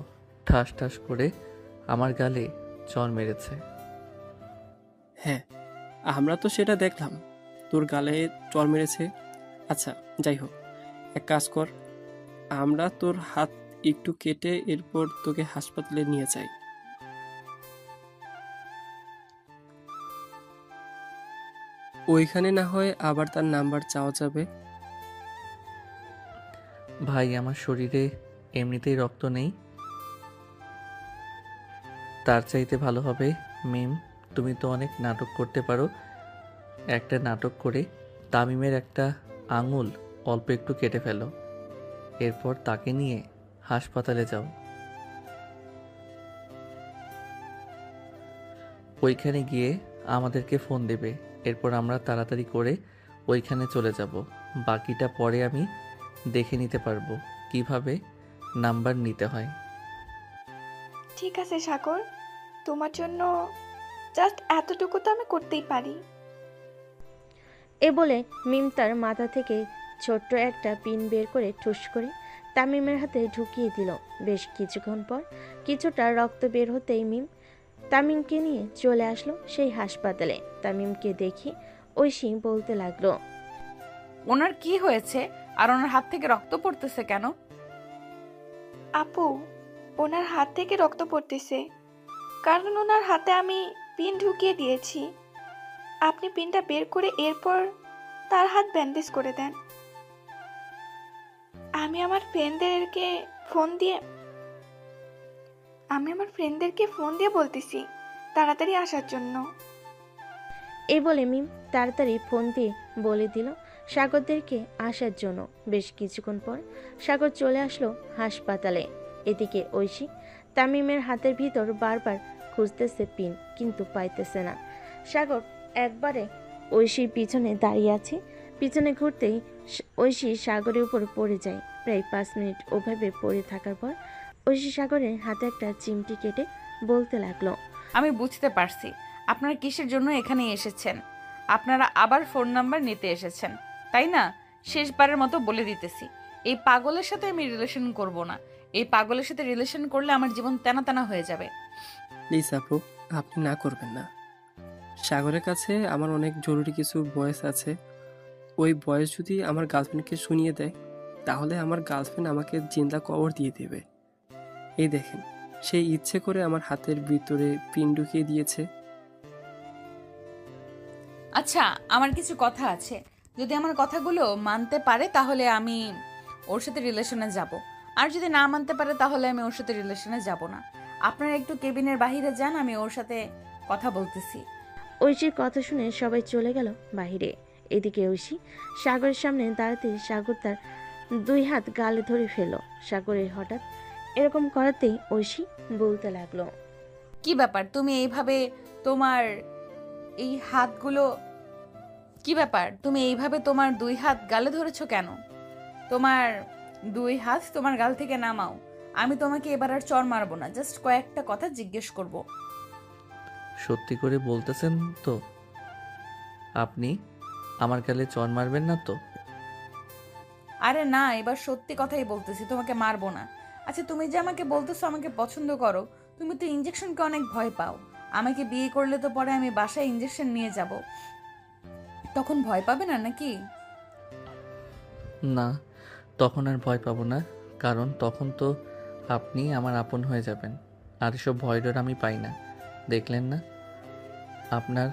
ঠাস ঠাস করে আমার গালে চড় মেরেছে। হ্যাঁ, আমরা তো সেটা দেখলাম, তোর গালে চড় মেরেছে। আচ্ছা যাই হোক, এক কাজ কর, আমরা তোর হাত একটু কেটে এরপর তোকে হাসপাতালে নিয়ে যাই। ওইখানে না হয় আবার তার নাম্বার চাওয়া যাবে। ভাই, আমার শরীরে এমনিতেই রক্ত নেই, তার চাইতে ভালো হবে মিম, তুমি তো অনেক নাটক করতে পারো। একটা নাটক করে তামিমের একটা আঙুল অল্প একটু কেটে ফেলো, এরপর তাকে নিয়ে হাসপাতালে যাও। ওইখানে গিয়ে আমাদেরকে ফোন দেবে, এরপর আমরা তাড়াতাড়ি করে ওইখানে চলে যাব। বাকিটা পরে আমি দেখে নিতে পারবো কিভাবে নাম্বার নিতে হয়। ঠিক আছে সাগর, তোমার জন্য জাস্ট এতটুকু তো আমি করতেই পারি। এ বলে মিম তার মাথা থেকে ছোট্ট একটা পিন বের করে ঠুস করে তামিমের হাতে ঢুকিয়ে দিল। বেশ কিছুক্ষণ পর কিছুটা রক্ত বের হতেই মিম তামিমকে নিয়ে চলে আসলো সেই হাসপাতালে। তামিমকে দেখে ঐশী বলতে লাগলো, ওনার কি হয়েছে আর ওনার হাত থেকে রক্ত পড়তেছে কেন? আপু, ওনার হাত থেকে রক্ত পড়তেছে কারণ ওনার হাতে আমি পিন ঢুকিয়ে দিয়েছি। আপনি পিনটা বের করে এরপর তার হাত ব্যান্ডেজ করে দেন। আমি আমার ফ্রেন্ডদেরকে ফোন দিয়ে বলতেছি তাড়াতাড়ি আসার জন্য। এই বলে মিম তাড়াতাড়ি ফোন দিয়ে বলে দিল সাগরদেরকে আসার জন্য। বেশ কিছুক্ষণ পর সাগর চলে আসলো হাসপাতালে। এদিকে ঐশী তামিমের হাতের ভিতর বারবার খুঁজতেছে পিন, কিন্তু পাইতেছে না। সাগর একবারে ঐশীর পিছনে দাঁড়িয়ে আছে। পিছনে ঘুরতেই ঐশী সাগরের উপর পড়ে যায়। প্রায় 5 মিনিট ওভাবে পড়ে থাকার পর ঐশী সাগরের হাতে একটা চিমটি কেটে বলতে লাগলো, আমি বুঝতে পারছি আপনারা কিসের জন্য এখানে এসেছেন। আপনারা আবার ফোন নাম্বার নিতে এসেছেন, তাই না? শেষবারের মতো বলে দিতেছি, এই পাগলের সাথে আমি রিলেশন করব না। এই পাগলের সাথে রিলেশন করলে আমার জীবন তেনা তেনা হয়ে যাবে। প্লিজ আপু, আপনি না করবেন না। সাগরের কাছে আমার অনেক জরুরি কিছু ভয়েস আছে। ওই ভয়েস যদি আমার গার্লফ্রেন্ডকে শুনিয়ে দেয় তাহলে আমার গার্লফ্রেন্ড আমাকে জিন্দা কবর দিয়ে দেবে। এই দেখেন, সে ইচ্ছে করে আমার হাতের ভিতরে পিন ঢুকিয়ে দিয়েছে। আচ্ছা, আমার কিছু কথা আছে। যদি আমার কথাগুলো মানতে পারে তাহলে আমি ওর সাথে রিলেশনে যাব, আর যদি না মানতে পারে তাহলে আমি ওর সাথে রিলেশনে যাব না। আপনারা একটু কেবিনের বাইরে যান, আমি ওর সাথে কথা বলতেছি। ঐশীর কথা শুনে সবাই চলে গেল বাইরে। এদিকে ঐশী সাগরের সামনে দাঁড়াতে সাগর তার 2 হাত গালে ধরে ফেলল। সাগরের হঠাৎ এরকম করাতেই ঐশী বলতে লাগলো, কি ব্যাপার, তুমি এইভাবে তোমার এই হাতগুলো কি ব্যাপার, তুমি এইভাবে তোমার 2 হাত গালে ধরেছো কেন? তোমার 2 হাত তোমার গাল থেকে নামাও। আমি তোমাকে এবার আর চড় মারবো না, জাস্ট কয়েকটা কথা জিজ্ঞেস করব। সত্যি করে বলতেছেন তো? আপনি আমার গালে চড় মারবেন না তো? আরে না, এবার সত্যি কথাই বলতেছি, তোমাকে মারবো না। আচ্ছা, তুমি যে আমাকে বলতেছো আমাকে পছন্দ করো, তুমি তো ইঞ্জেকশনকে অনেক ভয় পাও। আমাকে বিয়ে করলে তো পরে আমি বাসায় ইঞ্জেকশন নিয়ে যাব, তখন ভয় পাবে না নাকি? না, তখন আর ভয় পাবো না, কারণ তখন তো আপনি আমার আপন হয়ে যাবেন। আর এসব ভয় ডর আমি পাই না। দেখলেন না, আপনার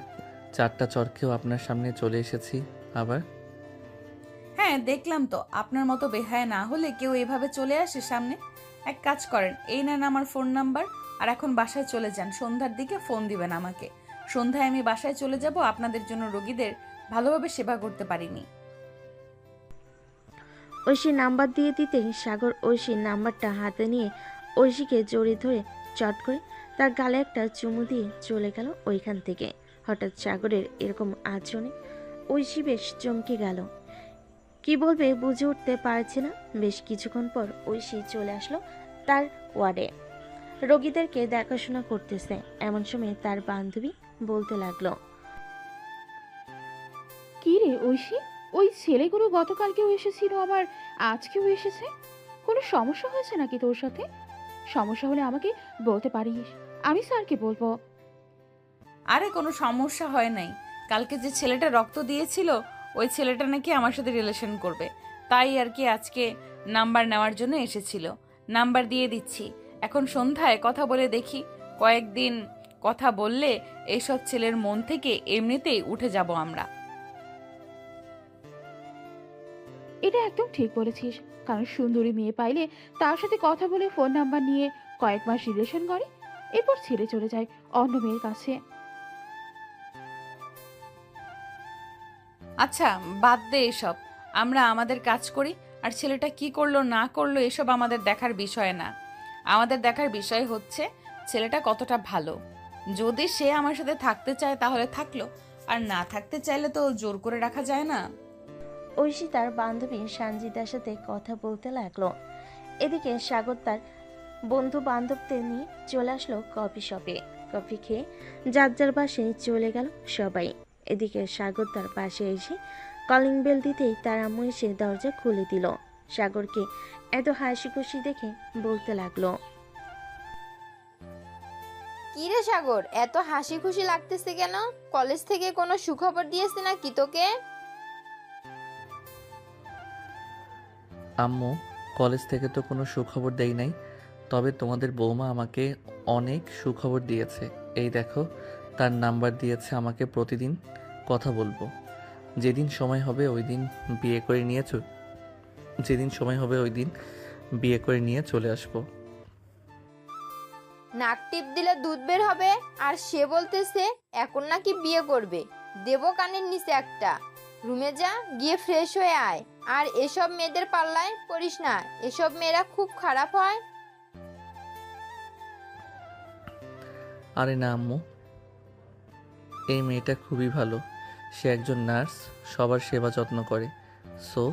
4টা চরকেও আপনার সামনে চলে এসেছি আবার। হ্যাঁ, দেখলাম তো। আপনার মতো বেহায়া না হলে কেউ এভাবে চলে আসে সামনে? এক কাজ করেন, এই নেন আমার ফোন নাম্বার, আর এখন বাসায় চলে যান। সন্ধ্যার দিকে ফোন দিবেন আমাকে। সন্ধ্যায় আমি বাসায় চলে যাব, আপনাদের জন্য রোগীদের ভালোভাবে সেবা করতে পারিনি। ঐশীর নাম্বার দিয়ে দিতেই সাগর ঐশীর নাম্বারটা হাতে নিয়ে ঐশীকে জড়িয়ে ধরে চট করে তার গালে একটা চুমু দিয়ে চলে গেল ওইখান থেকে। হঠাৎ সাগরের এরকম আচরণে ঐশী বেশ চমকে গেল। কি বলবে বুঝে উঠতে পারছে না। বেশ কিছুক্ষণ পর ঐশী চলে আসলো তার ওয়ার্ডে। রোগীদেরকে দেখাশোনা করতেছে। এমন সময় তার বান্ধবী বলতে লাগলো, কি রে ঐশী, ওই ছেলেগুলো গতকালকেও এসেছিল, আবার আজকেও এসেছে। কোনো সমস্যা হয়েছে নাকি তোর সাথে? সমস্যা হলে আমাকে বলতে পারিস, আমি স্যারকে বলবো। আরে কোনো সমস্যা হয় নাই। কালকে যে ছেলেটা রক্ত দিয়েছিল ওই ছেলেটা নাকি আমার সাথে রিলেশন করবে, তাই আর কি আজকে নাম্বার নেওয়ার জন্য এসেছিল। নাম্বার দিয়ে দিচ্ছি, এখন সন্ধ্যায় কথা বলে দেখি। কয়েকদিন কথা বললে এইসব ছেলের মন থেকে এমনিতেই উঠে যাব আমরা। এটা একদম ঠিক বলেছিস, কারণ সুন্দরী মেয়ে পাইলে তার সাথে কথা বলে ফোন নাম্বার নিয়ে কয়েক মাস রিলেশন করে, এরপর ছেড়ে চলে যায় অন্য মেয়ের কাছে। আচ্ছা, বাদ দে এসব, আমরা আমাদের কাজ করি। আর ছেলেটা কি করলো না করলো এসব আমাদের দেখার বিষয় না। আমাদের দেখার বিষয় হচ্ছে ছেলেটা কতটা ভালো। যদি সে আমার সাথে থাকতে চায় তাহলে থাকলো, আর না থাকতে চাইলে তো জোর করে রাখা যায় না। ঐশী তার বান্ধবী সানজিদার সাথে কথা বলতে লাগলো। এদিকে সাগর তার বন্ধু বান্ধবদের নিয়ে চলে আসলো কফি শপে। কফি খেয়ে যার যার বাসায় চলে গেল সবাই। এদিকে সাগর তার পাশে এসে কলিং বেল দিতেই তার আম্মু এসে দরজা খুলে দিল। সাগরকে এত হাসি খুশি দেখে বলতে লাগলো, কি রে সাগর, এত হাসি খুশি লাগতেছে কেন? কলেজ থেকে কোনো সুখবর দিয়েছে নাকি তোকে? আম্মু, কলেজ থেকে তো কোনো সুখবর দেই নাই, তবে তোমাদের বৌমা আমাকে অনেক সুখবর দিয়েছে। এই দেখো, তার নাম্বার দিয়েছে আমাকে, প্রতিদিন কথা বলবো। যেদিন সময় হবে ওই দিন বিয়ে করে নিয়ে বিয়ে করে নিয়ে চলে আসবো। নাক টিপ দিলে দুধ বের হবে, আর সে বলতেছে এখন নাকি বিয়ে করবে। দেবো কানের নিচে একটা। রুমে যা, গিয়ে ফ্রেশ হয়ে আয়। আর এসব মেয়েদের পাল্লায় পড়িস না, এসব মেয়েরা খুব খারাপ হয়। আরে না আম্মু, এই মেয়েটা খুবই ভালো। সে একজন নার্স, সবার সেবা যত্ন করে। সো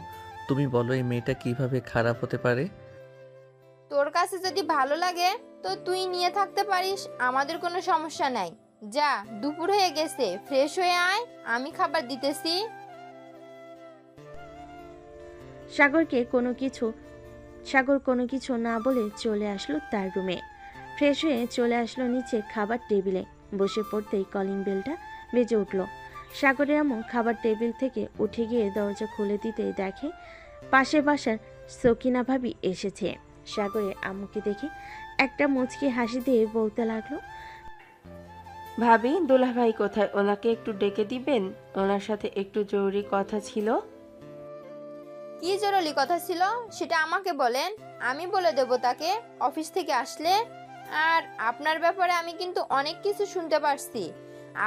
তুমি বলো এই মেয়েটা কিভাবে খারাপ হতে পারে? তোর কাছে যদি ভালো লাগে তো তুই নিয়ে থাকতে পারিস, আমাদের কোনো সমস্যা নাই। যা, দুপুর হয়ে গেছে, ফ্রেশ হয়ে আয়, আমি খাবার দিতেছি। সাগর কোনো কিছু না বলে চলে আসলো তার রুমে। ফ্রেশ হয়ে চলে আসলো নিচে খাবার টেবিলে। বসে পড়তেই কলিং বেলটা বেজে উঠল। সাগরের আম্মু খাবার টেবিল থেকে উঠে গিয়ে দরজা খুলে দিতেই দেখে পাশের বাসার সকিনা ভাবি এসেছে। সাগরের আম্মুকে দেখে একটা মুচকি হাসি দিয়ে বলতে লাগলো, ভাবি, দুলাভাই কোথায়? ওনাকে একটু ডেকে দিবেন, ওনার সাথে একটু জরুরি কথা ছিল। কি জরুরি কথা ছিল সেটা আমাকে বলেন, আমি বলে দেব তাকে অফিস থেকে আসলে। আর আপনার ব্যাপারে আমি কিন্তু অনেক কিছু শুনতে পারছি।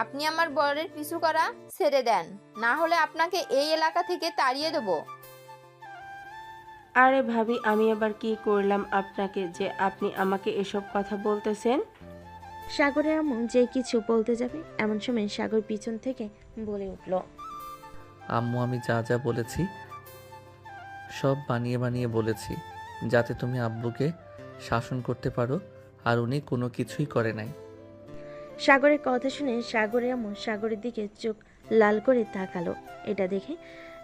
আপনি আমার বরের পিছু করা ছেড়ে দেন, না হলে আপনাকে এই এলাকা থেকে তাড়িয়ে দেব। আরে ভাবি, আমি আবার কি করলাম আপনাকে যে আপনি আমাকে এসব কথা বলতেছেন? সাগরের আম্মু যে কিছু বলতে যাবে এমন সময় সাগর পিছন থেকে বলে উঠল, আম্মু, আমি যা যা বলেছি সব বানিয়ে বানিয়ে বলেছি, যাতে তুমি আব্বুকে শাসন করতে পারো, আর উনি কোনো কিছুই করে নাই। সাগরের কথা শুনে সাগরের আম্মু সাগরের দিকে চোখ লাল করে তাকালো। এটা দেখে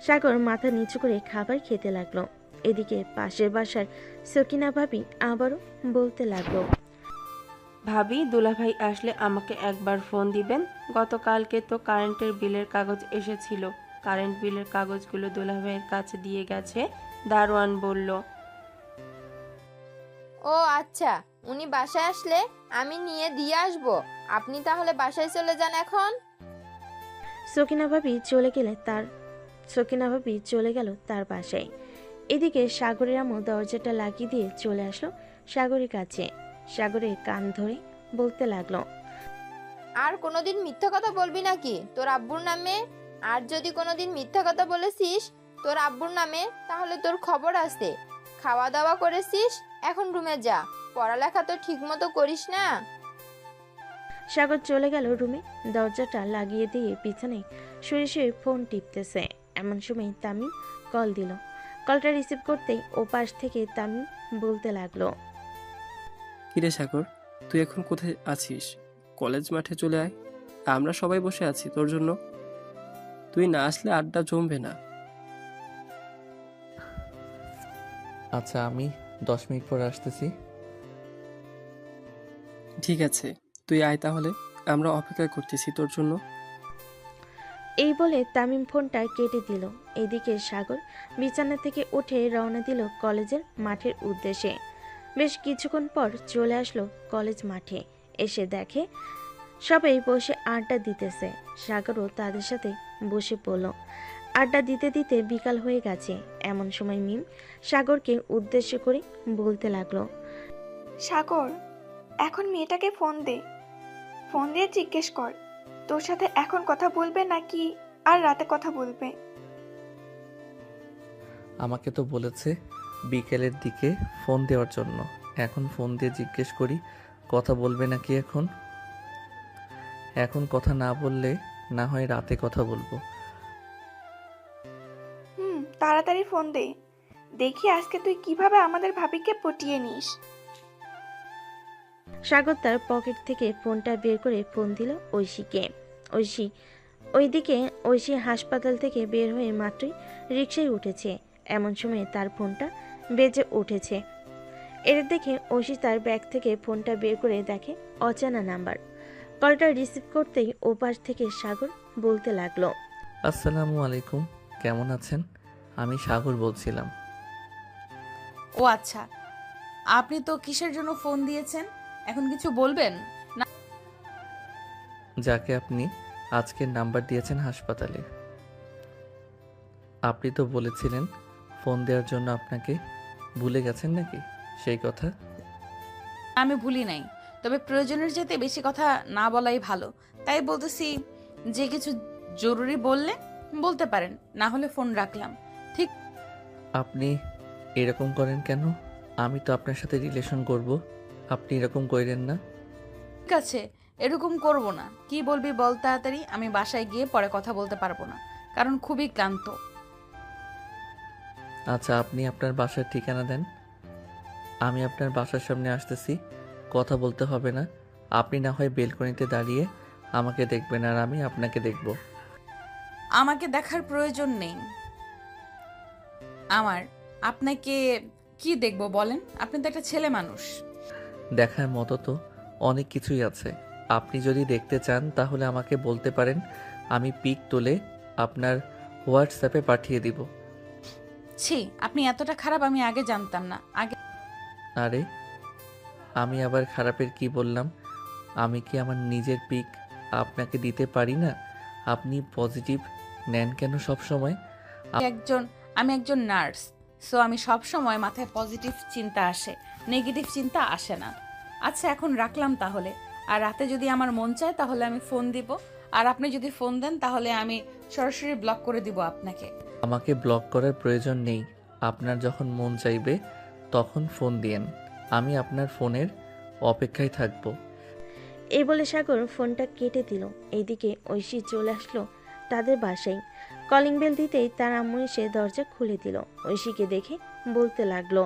সাগর মাথা নিচু করে খাবার খেতে লাগলো। এদিকে পাশের বাসার সকিনা ভাবি আবারও বলতে লাগলো, ভাবি, দুলাভাই আসলে আমাকে একবার ফোন দিবেন। গতকালকে তো কারেন্টের বিলের কাগজ এসেছিল, কারেন্ট বিলের কাগজগুলো দুলাভাইয়ের কাছে দিয়ে গেছে, দারোয়ান বলল। ও আচ্ছা, উনি বাসায় আসলে আমি নিয়ে দিয়ে আসবো। আপনি তাহলে বাসায় চলে যান এখন। সকিনা ভাবি চলে গেল তার বাসায়। এদিকে সাগরের আম্মু দরজাটা লাগিয়ে দিয়ে চলে আসলো সাগরের কাছে। সাগরের কান ধরে বলতে লাগলো, আর কোনোদিন মিথ্যা কথা বলবি নাকি তোর আব্বুর নামে? আর যদি কোনোদিন মিথ্যা কথা বলেছিস তোর আব্বুর নামে, তাহলে তোর খবর আছে। খাওয়া দাওয়া করেছিস, এখন রুমে যা। পড়ালেখা তো ঠিক মতো করিস না। সাগর চলে গেল রুমে। দরজাটা লাগিয়ে দিয়ে পিছনে শুয়ে শুয়ে ফোন টিপতেছে। এমন সময় তামিম কল দিল। কলটা রিসিভ করতেই ও পাশ থেকে তামিম বলতে লাগলো, কিরে সাগর, তুই এখন কোথায় আছিস? কলেজ মাঠে চলে আয়, আমরা সবাই বসে আছি তোর জন্য। তুই না আসলে আড্ডা জমবে না। আচ্ছা, আমি 10 মিনিট পর আসতেছি। ঠিক আছে, তুই আয় তাহলে, আমরা অপেক্ষা করতেছি তোর জন্য। এই বলে তামিম ফোনটা কেটে দিল। এদিকে সাগর বিছানা থেকে উঠে রওনা দিল কলেজের মাঠের উদ্দেশ্যে। বেশ কিছুক্ষণ পর চলে আসলো কলেজ মাঠে। এসে দেখে সবাই বসে আড্ডা দিতেছে। সাগরও তাদের সাথে বসে পড়ল। আড্ডা দিতে দিতে বিকাল হয়ে গেছে। এমন সময় মিম সাগরকে উদ্দেশ্য করে বলতে লাগলো, সাগর, এখন মেয়েটাকে ফোন দে। ফোন দিয়ে জিজ্ঞেস কর তোর সাথে এখন কথা বলবে নাকি আর রাতে কথা বলবে। আমাকে তো বলেছে বিকেলের দিকে ফোন দেওয়ার জন্য। এখন ফোন দিয়ে জিজ্ঞেস করি কথা বলবে নাকি। এখন কথা না বললে না হয় রাতে কথা বলবো। তাড়াতাড়ি ফোন দে, দেখি আজকে তুই কিভাবে আমাদের ভাবিকে পটিয়ে নিস। সাগর তার পকেট থেকে ফোনটা বের করে ফোন দিল ঐশীকে। ঐশী হাসপাতাল থেকে বের হয়ে মাত্রই রিকশায় উঠেছে। এমন সময় তার ফোনটা বেজে উঠেছে। এটা দেখে ঐশী তার ব্যাগ থেকে ফোনটা বের করে দেখে অচেনা নাম্বার। কলটা রিসিভ করতেই ওপাশ থেকে সাগর বলতে লাগলো, আসসালামু আলাইকুম, কেমন আছেন? আমি সাগর বলছিলাম। ও আচ্ছা, আপনি তো কিসের জন্য ফোন দিয়েছেন? এখন কিছু বলবেন না? যাকে আপনি আজকের নাম্বার দিয়েছেন হাসপাতালে, আপনি তো বলেছিলেন ফোন দেওয়ার জন্য। আপনাকে ভুলে গেছেন নাকি সেই কথা? আমি ভুলি নাই, তবে প্রয়োজনের যেতে বেশি কথা না বলাই ভালো। তাই বলতেছি, যে কিছু জরুরি বললে বলতে পারেন, না হলে ফোন রাখলাম। ঠিক আপনি এরকম করেন কেন? আমি তো আপনার সাথে রিলেশন করব, আপনি এরকম করেন না। ঠিক আছে, এরকম করব না। কি বলবি বল তাড়াতাড়ি, আমি বাসায় গিয়ে পরে কথা বলতে পারবো না, কারণ খুবই ক্লান্ত। আচ্ছা, আপনি আপনার বাসার ঠিকানা দেন, আমি আপনার বাসার সামনে আসতেছি। কথা বলতে হবে না, আপনি না হয় বেলকনিতে দাঁড়িয়ে আমাকে দেখবেন আর আমি আপনাকে দেখব। আমাকে দেখার প্রয়োজন নেই আমার। আপনাকে কি দেখবো বলেন? আপনি তো একটা ছেলে মানুষ। দেখার মতো তো অনেক কিছুই আছে। আপনি যদি দেখতে চান তাহলে আমাকে বলতে পারেন, আমি পিক তুলে আপনার হোয়াটসঅ্যাপে পাঠিয়ে দিব। ছি, আপনি এতটা খারাপ আমি আগে জানতাম না। আগে আরে আমি আবার খারাপের কি বললাম? আমি কি আমার নিজের পিক আপনাকে দিতে পারি না? আপনি পজিটিভ নেন কেন সব সময়? আমি একজন নার্স, সো আমি সব সময় মাথায় পজিটিভ চিন্তা আসে, নেগেটিভ চিন্তা আসে না। আচ্ছা, এখন রাখলাম তাহলে। আর রাতে যদি আমার মন চায় তাহলে আমি ফোন দিব, আর আপনি যদি ফোন দেন তাহলে আমি সরাসরি ব্লক করে দিব আপনাকে। আমাকে ব্লক করার প্রয়োজন নেই। আপনার যখন মন চাইবে তখন ফোন দিয়েন, আমি আপনার ফোনের অপেক্ষায় থাকব। এই বলে সাগর ফোনটা কেটে দিল। এইদিকে ঐশী চলে আসলো তাদের বাসায়। কলিং বেল দিতেই তার আম্মু এসে দরজা খুলে দিল। ঐশীকে দেখে বলতে লাগলো,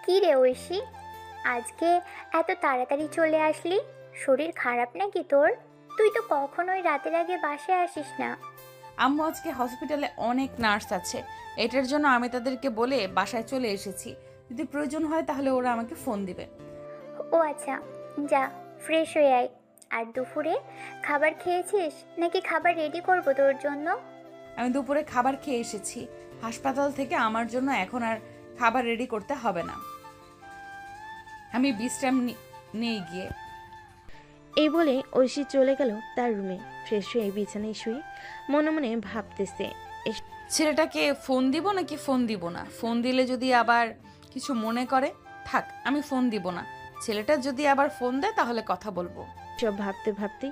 কি রে ঐশী, আজকে এত তাড়াতাড়ি চলে আসলি? শরীর খারাপ নাকি তোর? তুই তো কখনোই রাতের আগে বাসায় আসিস না। আম্মু, আজকে হসপিটালে অনেক নার্স আছে, এটার জন্য আমি তাদেরকে বলে বাসায় চলে এসেছি। যদি প্রয়োজন হয় তাহলে ওরা আমাকে ফোন দিবে। ও আচ্ছা, যা ফ্রেশ হয়ে আয়। আর দুপুরে খাবার খেয়েছিস নাকি খাবার রেডি করব তোর জন্য? আমি দুপুরে খাবার খেয়ে এসেছি হাসপাতাল থেকে, আমার জন্য এখন আর খাবার রেডি করতে হবে না। আমি বিশ্রাম নেই গিয়ে। এই বলে ঐশী চলে গেল তার রুমে। ফ্রেশ হয়ে বিছানায় শুয়ে মনে মনে ভাবতেছে, ছেলেটাকে ফোন দিব নাকি ফোন দিব না? ফোন দিলে যদি আবার কিছু মনে করে, থাক, আমি ফোন দিব না। ছেলেটা যদি আবার ফোন দেয় তাহলে কথা বলবো। সব ভাবতে ভাবতে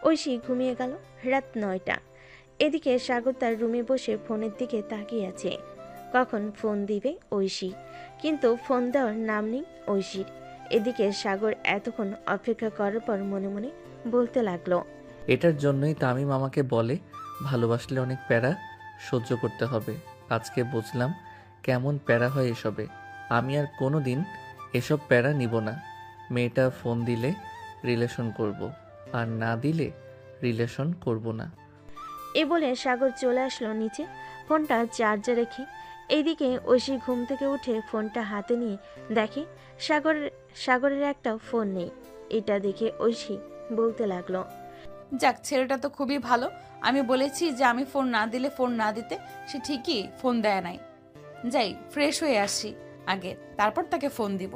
ঐশী ঘুমিয়ে গেল। রাত 9টা। এদিকে সাগর তার রুমে বসে ফোনের দিকে তাকিয়ে আছে। কখন ফোন দিবে ঐশী, কিন্তু ফোন দেওয়ার নাম নেই ঐশীর। এদিকে সাগর এতক্ষণ অপেক্ষা করার পর মনে মনে বলতে লাগলো, এটার জন্যই তামিম আমাকে বলে ভালোবাসলে অনেক প্যারা সহ্য করতে হবে। আজকে বুঝলাম কেমন প্যারা হয় এসবে। আমি আর কোনো দিন এসব প্যারা নিব না। মেয়েটা ফোন দিলে রিলেশন করব, আর না দিলে রিলেশন করব না। এ বলে সাগর চলে আসলো নিচে, ফোনটা চার্জে রেখে। এইদিকে ঐশী ঘুম থেকে উঠে ফোনটা হাতে নিয়ে দেখে সাগরের একটা ফোন নেই। এটা দেখে ঐশী বলতে লাগলো, যাক, ছেলেটা তো খুবই ভালো। আমি বলেছি যে আমি ফোন না দিলে ফোন না দিতে, সে ঠিকই ফোন দেয় নাই। যাই, ফ্রেশ হয়ে আসি আগে, তারপর তাকে ফোন দিব।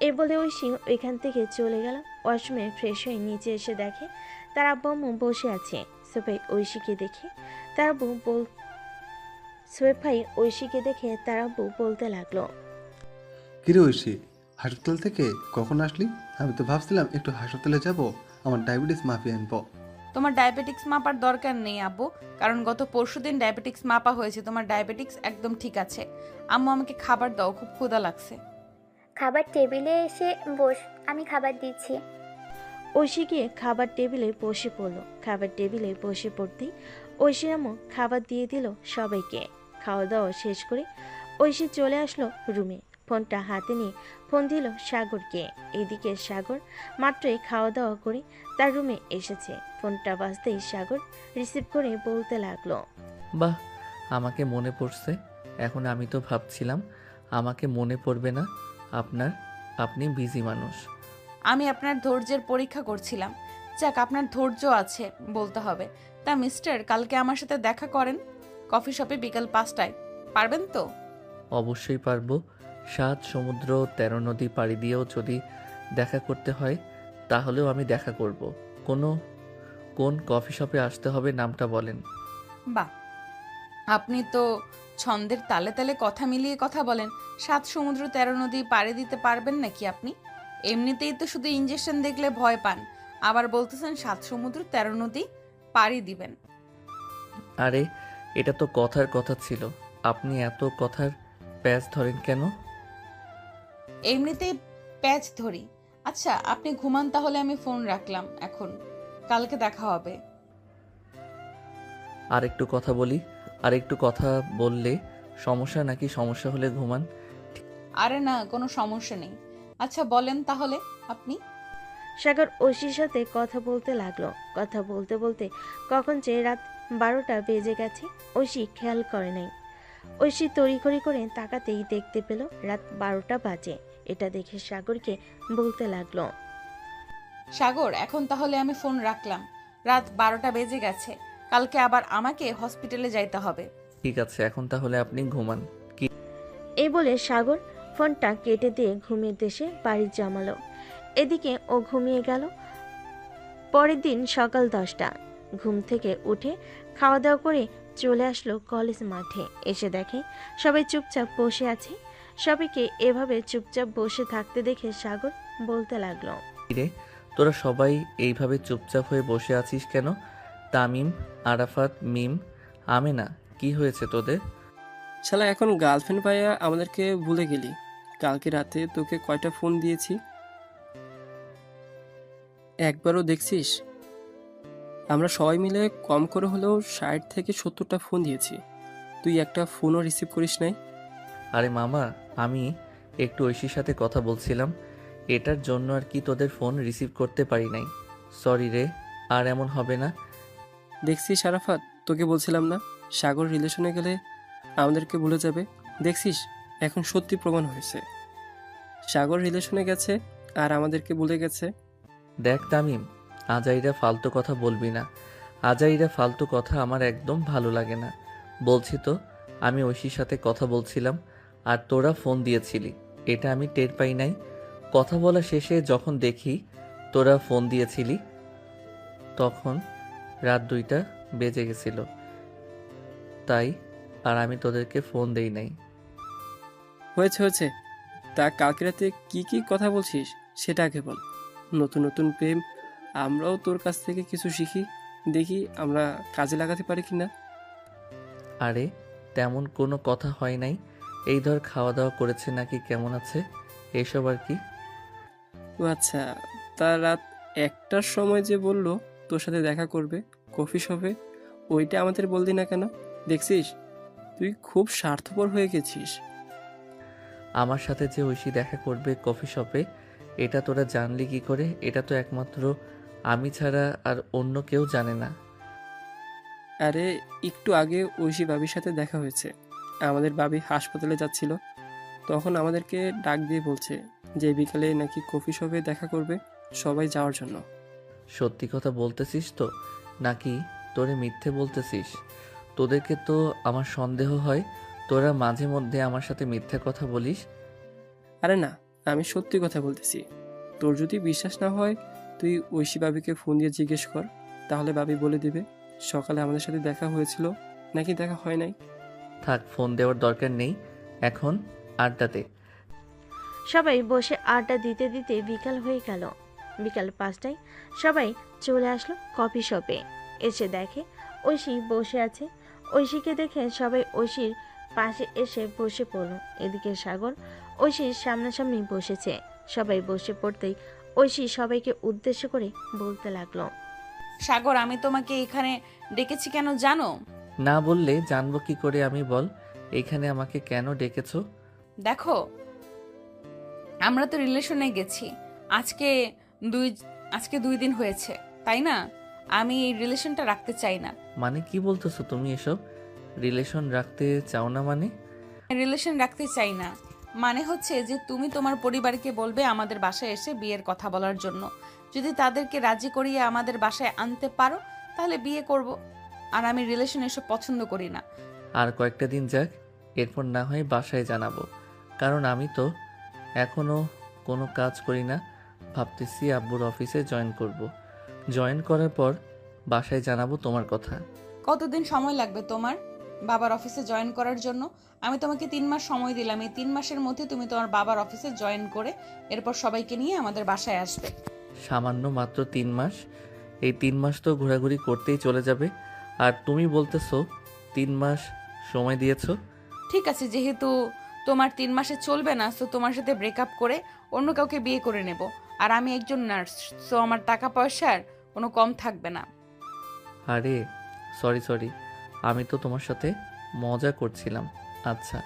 এ বলে ঐশী ওইখান থেকে চলে গেল। ওয়াশরুমে ফ্রেশ হয়ে নিচে এসে দেখে তার আব্বু আম্মু বসে আছে। সোফায় ঐশীকে দেখে তার আব্বু বলতে লাগলো, কিরে ঐশী, হাসপাতাল থেকে কখন আসলি? আমি তো ভাবছিলাম একটু হাসপাতালে যাব, আমার ডায়াবেটিস মাপিয়ে আনবো। তোমার ডায়াবেটিক্স মাপার দরকার নেই আব্বু, কারণ গত পরশুদিন ডায়াবেটিক্স মাপা হয়েছে। তোমার ডায়াবেটিক্স একদম ঠিক আছে। আম্মু, আমাকে খাবার দাও, খুব ক্ষুধা লাগছে। খাবার টেবিলে এসে বস, আমি খাবার দিচ্ছি। ঐশী গিয়ে খাবার টেবিলে বসে পড়লো। খাবার টেবিলে বসে পড়তেই ঐশীর আম্মু খাবার দিয়ে দিল সবাইকে। খাওয়া দাওয়া শেষ করে ঐশী চলে আসলো রুমে। ফোনটা হাতে নিয়ে ফোন দিল সাগরকে। এদিকে সাগর মাত্রই খাওয়া দাওয়া করে তার রুমে এসেছে। ফোনটা বাজতেই সাগর রিসিভ করে বলতে লাগলো, বাহ, আমাকে মনে পড়ছে। এখন আমি তো ভাবছিলাম আমাকে মনে পড়বে না আপনার, আপনি বিজি মানুষ। আমি আপনার ধৈর্যের পরীক্ষা করছিলাম। যাক, আপনার ধৈর্য আছে বলতে হবে। তা মিস্টার, কালকে আমার সাথে দেখা করেন কফি শপে বিকাল 5টায়। পারবেন তো? অবশ্যই পারবো। 7 সমুদ্র 13 নদী পাড়ি দিয়েও যদি দেখা করতে হয় তাহলেও আমি দেখা করব। কোন কফি শপে আসতে হবে নামটা বলেন। বাহ, আপনি তো ছন্দের তালে তালে কথা মিলিয়ে কথা বলেন। 7 সমুদ্র 13 নদী পাড়ি দিতে পারবেন নাকি আপনি? এমনিতেই তো শুধু ইঞ্জেকশন দেখলে ভয় পান, আবার বলতেছেন 7 সমুদ্র 13 নদী পাড়ি দিবেন। আরে এটা তো কথার কথা ছিল, আপনি এত কথার প্যাচ ধরেন কেন? এমনিতেই প্যাচ ধরি। আচ্ছা, আপনি ঘুমান তাহলে, আমি ফোন রাখলাম এখন। কালকে দেখা হবে। আর একটু কথা বলি। আর একটু কথা বললে সমস্যা নাকি? সমস্যা হলে ঘুমান। আরে না, কোনো সমস্যা নেই। আচ্ছা বলেন তাহলে আপনি। সাগর ঐশীর সাথে কথা বলতে লাগলো। কথা বলতে বলতে কখন যে রাত 12টা বেজে গেছে ঐশী খেয়াল করে নাই। ঐশী তড়িঘড়ি করে তাকাতেই দেখতে পেল রাত 12টা বাজে। এটা দেখে সাগরকে বলতে লাগলো, সাগর, এখন তাহলে আমি ফোন রাখলাম। রাত 12টা বেজে গেছে, কালকে আবার আমাকে হসপিটালে যাইতে হবে। ঠিক আছে, এখন তাহলে আপনি ঘুমান। কি? এই বলে সাগর ফোনটা কেটে দিয়ে ঘুমিয়ে দেশে বাড়ি জমালো। এদিকে ও ঘুমিয়ে গেল। পরের দিন সকাল 10টা। ঘুম থেকে উঠে খাওয়া দাওয়া করে চলে আসলো কলেজ মাঠে। এসে দেখে সবাই চুপচাপ বসে আছে। সবাইকে এভাবে চুপচাপ বসে থাকতে দেখে সাগর বলতে লাগলো, রে, তোরা সবাই এইভাবে চুপচাপ হয়ে বসে আছিস কেন? তামিম, আরাফাত, মিম, আমেনা, কি হয়েছে তোদের? শালা এখন গার্লফ্রেন্ড পাইয়া আমাদেরকে ভুলে গেলি? কালকে রাতে তোকে কয়টা ফোন দিয়েছি, একবারও দেখছিস? আমরা সবাই মিলে কম করে হলেও 60 থেকে 70টা ফোন দিয়েছি, তুই একটা ফোনও রিসিভ করিস নাই। আরে মামা, আমি একটু ঐশীর সাথে কথা বলছিলাম, এটার জন্য আর কি তোদের ফোন রিসিভ করতে পারি নাই। সরি রে, আর এমন হবে না। দেখছিস আরাফাত, তোকে বলছিলাম না সাগর রিলেশনে গেলে আমাদেরকে ভুলে যাবে? দেখছিস এখন সত্যি প্রমাণ হয়েছে, সাগর রিলেশনে গেছে আর আমাদেরকে ভুলে গেছে। দেখ তামিম, আজাইরা ফালতু কথা বলবি না। আজাইরা ফালতু কথা আমার একদম ভালো লাগে না। বলছি তো, আমি ঐশীর সাথে কথা বলছিলাম আর তোরা ফোন দিয়েছিলি, এটা আমি টের পাই নাই। কথা বলা শেষে যখন দেখি তোরা ফোন দিয়েছিলি তখন রাত 2টা বেজে গেছিল, তাই আর আমি তোদেরকে ফোন দেই নাই। হয়েছে হয়েছে, তা কালকে রাতে কি কি কথা বলছিস সেটা আগে বল। নতুন নতুন প্রেম, আমরাও তোর কাছ থেকে কিছু শিখি, দেখি আমরা কাজে লাগাতে পারি কিনা। আরে তেমন কোনো কথা হয় নাই, এই ধর খাওয়া দাওয়া করেছে নাকি কেমন আছে এসব আর কি। ও আচ্ছা, তা রাত 1টার সময় যে বললো তোর সাথে দেখা করবে কফি শপে, ওইটা আমাদের বললি না কেন? দেখছিস তুই খুব স্বার্থপর হয়ে গেছিস। আমার সাথে যে ঐশী দেখা করবে কফি শপে, এটা তোরা জানলি কি করে? এটা তো একমাত্র আমি ছাড়া আর অন্য কেউ জানে না। আরে একটু আগে ঐশী বাবির সাথে দেখা হয়েছে, আমাদের বাবি হাসপাতালে যাচ্ছিল, তখন আমাদেরকে ডাক দিয়ে বলছে যে বিকালে নাকি কফি শপে দেখা করবে, সবাই যাওয়ার জন্য। সত্যি কথা বলতেছিস তো নাকি তোরে মিথ্যে বলতেছিস? তোদেরকে তো আমার সন্দেহ হয়, তোরা মাঝে মধ্যে আমার সাথে মিথ্যে কথা বলিস। আরে না, আমি সত্যি কথা বলতেছি। তোর যদি বিশ্বাস না হয় তুই ঐশী বাবিকে ফোন দিয়ে জিজ্ঞেস কর, তাহলে বাবি বলে দিবে সকালে আমাদের সাথে দেখা হয়েছিল নাকি দেখা হয় নাই। থাক, ফোন দেওয়ার দরকার নেই, এখন আড্ডাতে। সবাই বসে আড্ডা দিতে দিতে বিকাল হয়ে গেল। বিকাল 5টায় সবাই চলে আসলো কফি শপে। এসে দেখে ঐশী বসে আছে। ঐশীকে দেখে সবাই ঐশীর পাশে এসে বসে পড়ল। এদিকে সাগর ঐশীর সামনাসামনি বসেছে। সবাই বসে পড়তেই ঐশী সবাইকে উদ্দেশ্য করে বলতে লাগলো, সাগর, আমি তোমাকে এখানে ডেকেছি কেন জানো? না বললে জানবো কি করে আমি, বল। এখানে আমাকে কেন ডেকেছো? দেখো, আমরা তো রিলেশনে গেছি আজকে দুই আজকে 2 দিন হয়েছে, তাই না? আমি এই রিলেশনটা রাখতে চাই না। মানে কি বলতেছো তুমি এসব? রিলেশন রাখতে চাও না মানে? রিলেশন রাখতে চাই না মানে হচ্ছে যে তুমি তোমার পরিবারকে বলবে আমাদের বাসায় এসে বিয়ের কথা বলার জন্য। যদি তাদেরকে রাজি করিয়ে আমাদের বাসায় আনতে পারো তাহলে বিয়ে করব। আর আমি রিলেশন এসব পছন্দ করি না। আর কয়েকটা দিন যাক, এরপর না হয় বাসায় জানাবো। কারণ আমি তো এখনও কোনো কাজ করি না। ভাবতেছি আব্বুর অফিসে জয়েন করব। জয়েন করার পর বাসায় জানাবো তোমার কথা। কতদিন সময় লাগবে তোমার বাবার অফিসে জয়েন করার জন্য? আমি তোমাকে 3 মাস সময় দিলাম। এই 3 মাসের মধ্যে তুমি তোমার বাবার অফিসে জয়েন করে এরপর সবাইকে নিয়ে আমাদের বাসায় আসবে। সামান্য মাত্র 3 মাস? এই 3 মাস তো ঘোরাঘুরি করতেই চলে যাবে। আর তুমি বলতেছো 3 মাস সময় দিয়েছো? ঠিক আছে, যেহেতু তোমার 3 মাসে চলবে না, সো তোমার সাথে ব্রেকআপ করে অন্য কাউকে বিয়ে করে নেব। আর আমি একজন নার্স, সো আমার টাকা পয়সার কোনো কম থাকবে না। আরে সরি, আমি তো তোমার সাথে মজা করছিলাম। আচ্ছা,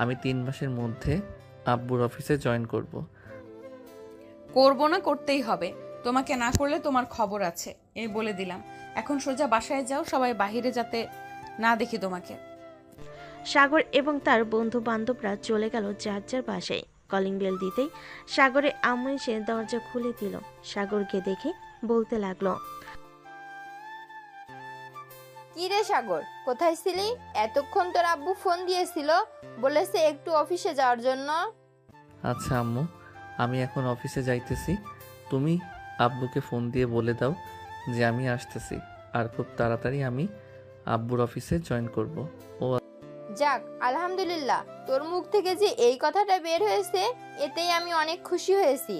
আমি 3 মাসের মধ্যে আব্বুর অফিসে জয়েন করব। করবো না, করতেই হবে। তোমাকে না করলে তোমার খবর আছে, এই বলে দিলাম। এখন সোজা বাসায় যাও, সবাই বাহিরে যাতে না দেখি তোমাকে। সাগর এবং তার বন্ধু বান্ধবরা চলে গেল যার যার বাসায়। কলিং বেল দিতেই সাগরের আম্মু এসে দরজা খুলে দিল। সাগরকে দেখে বলতে লাগলো, কি রে সাগর, কোথায় ছিলি? এতক্ষণ তোর আব্বু ফোন দিয়েছিল, বলেছে একটু অফিসে যাওয়ার জন্য। আচ্ছা আম্মু, আমি এখন অফিসে যাইতেছি। তুমি আব্বুকে ফোন দিয়ে বলে দাও যে আমি আসতেছি। আর খুব তাড়াতাড়ি আমি আব্বুর অফিসে জয়েন করব। ও যাক, আলহামদুলিল্লাহ, তোর মুখ থেকে যে এই কথাটা বের হয়েছে এতেই আমি অনেক খুশি হয়েছি।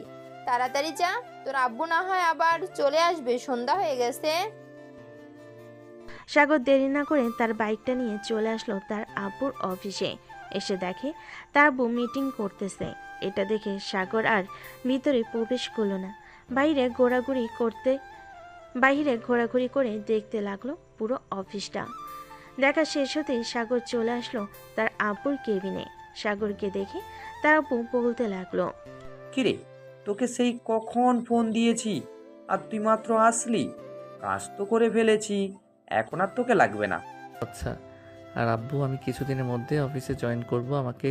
তাড়াতাড়ি যা, তোর আব্বু না হয় আবার চলে আসবে, সন্ধ্যা হয়ে গেছে। সাগর দেরি না করে তার বাইকটা নিয়ে চলে আসলো তার আব্বুর অফিসে। এসে দেখে তার আব্বু মিটিং করতেছে। এটা দেখে সাগর আর ভিতরে প্রবেশ করলো না। বাইরে ঘোরাঘুরি করে দেখতে লাগলো পুরো অফিসটা। দেখা শেষ হতেই সাগর চলে আসলো তার আব্বুর কেবিনে। সাগরকে দেখে তার আব্বু বলতে লাগলো, কিরে, তোকে সেই কখন ফোন দিয়েছি আর তুই মাত্র আসলি? কাজ তো করে ফেলেছি, এখন আর তোকে লাগবে না। আচ্ছা, আর আব্বু আমি কিছুদিনের মধ্যে অফিসে জয়েন করব। আমাকে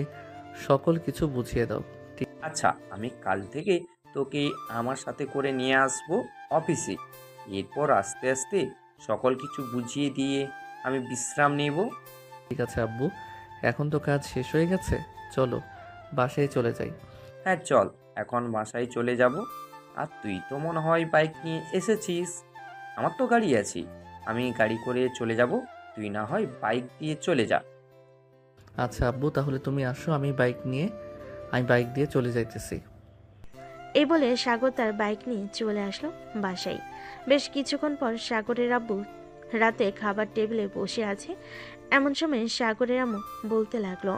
সকল কিছু বুঝিয়ে দাও। ঠিক আচ্ছা, আমি কাল থেকে তোকে আমার সাথে করে নিয়ে আসবো অফিসে। এরপর আস্তে আস্তে সকল কিছু বুঝিয়ে দিয়ে আমি বিশ্রাম নেব। ঠিক আছে আব্বু, এখন তো কাজ শেষ হয়ে গেছে, চলো বাসায় চলে যাই। হ্যাঁ চল, এখন বাসায় চলে যাব। আর তুই তো মনে হয় বাইক নিয়ে এসেছিস। আমার তো গাড়ি আছে, আমি গাড়ি করে চলে যাব, তুই না হয় বাইক দিয়ে চলে যা। আচ্ছা আব্বু, তাহলে তুমি আসো, আমি বাইক দিয়ে চলে যাইতেছি। এই বলে সাগর তার বাইক নিয়ে চলে আসলো বাসায়। বেশ কিছুক্ষণ পর সাগরের আব্বু রাতে খাবার টেবিলে বসে আছে। এমন সময় সাগরের আম্মু বলতে লাগলো,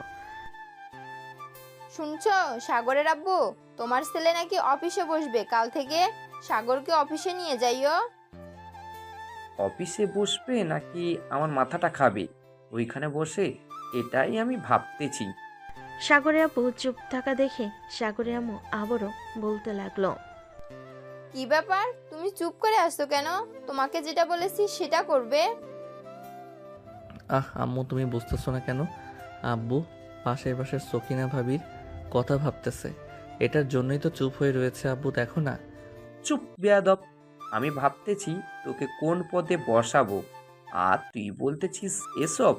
শুনছো সাগরের আব্বু, তোমার ছেলে নাকি অফিসে বসবে কাল থেকে। সাগরকে অফিসে নিয়ে যাইও। অফিসে বসবে নাকি আমার মাথাটা খাবে ওইখানে বসে, এটাই আমি ভাবতেছি। সাগরের আব্বু চুপ থাকা দেখে সাগরের আম্মু আবারও বলতে লাগলো, কি ব্যাপার, তুমি চুপ করে আসছো কেন? তোমাকে যেটা বলেছি সেটা করবে। আম্মু, তুমি বুঝতেছো না কেন? আব্বু পাশের সকিনা ভাবির কথা ভাবতেছে, এটার জন্যই তো চুপ হয়ে রয়েছে। আব্বু দেখো না। চুপ বেয়াদব, আমি ভাবতেছি তোকে কোন পদে বসাবো, আর তুই বলতেছিস এসব।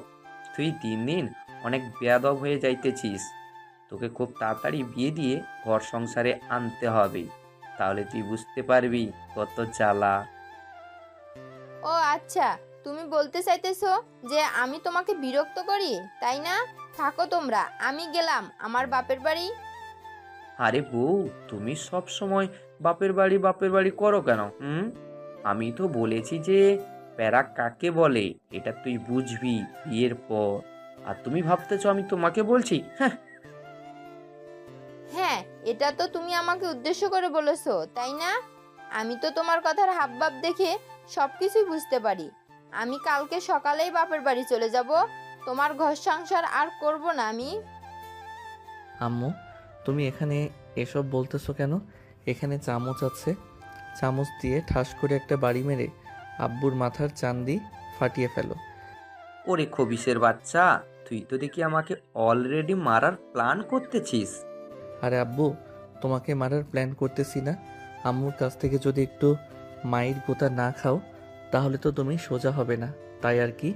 তুই দিন দিন অনেক বেয়াদব হয়ে যাইতেছিস। তোকে খুব তাড়াতাড়ি বিয়ে দিয়ে ঘর সংসারে আনতে হবে, তাহলে তুই বুঝতে পারবি কত জ্বালা। ও আচ্ছা, তুমি বলতে চাইতেছো যে আমি তোমাকে বিরক্ত করি, তাই না? থাকো তোমরা, আমি গেলাম আমার বাপের বাড়ি। আরে বউ, তুমি সব সময় বাপের বাড়ি করো কেন? আমি তো বলেছি যে প্যারা কাকে বলে এটা তুই বুঝবি বিয়ের পর। আর তুমি ভাবতেছো আমি তোমাকে বলছি? হ্যাঁ, এটা তো তুমি আমাকে উদ্দেশ্য করে বলেছো, তাই না? আমি তো তোমার কথার হাবভাব দেখে সবকিছুই বুঝতে পারি। আমি কালকে সকালেই বাপের বাড়ি চলে যাব, তোমার ঘর সংসার আর করব না আমি। আম্মু, তুমি এখানে এসব বলতেছো কেন? এখানে চামচ আছে, চামচ দিয়ে ঠাস করে একটা বাড়ি মেরে আব্বুর মাথার চান্দি ফাটিয়ে ফেলো। ওরে খবিসের বাচ্চা, তুই তো দেখি আমাকে অলরেডি মারার প্ল্যান করতেছিস। আরে আব্বু, তোমাকে মারার প্ল্যান করতেছি না। আম্মুর কাছ থেকে যদি একটু মায়ের গোতা না খাও তাহলে তো তুমি সোজা হবে না, তাই আর কি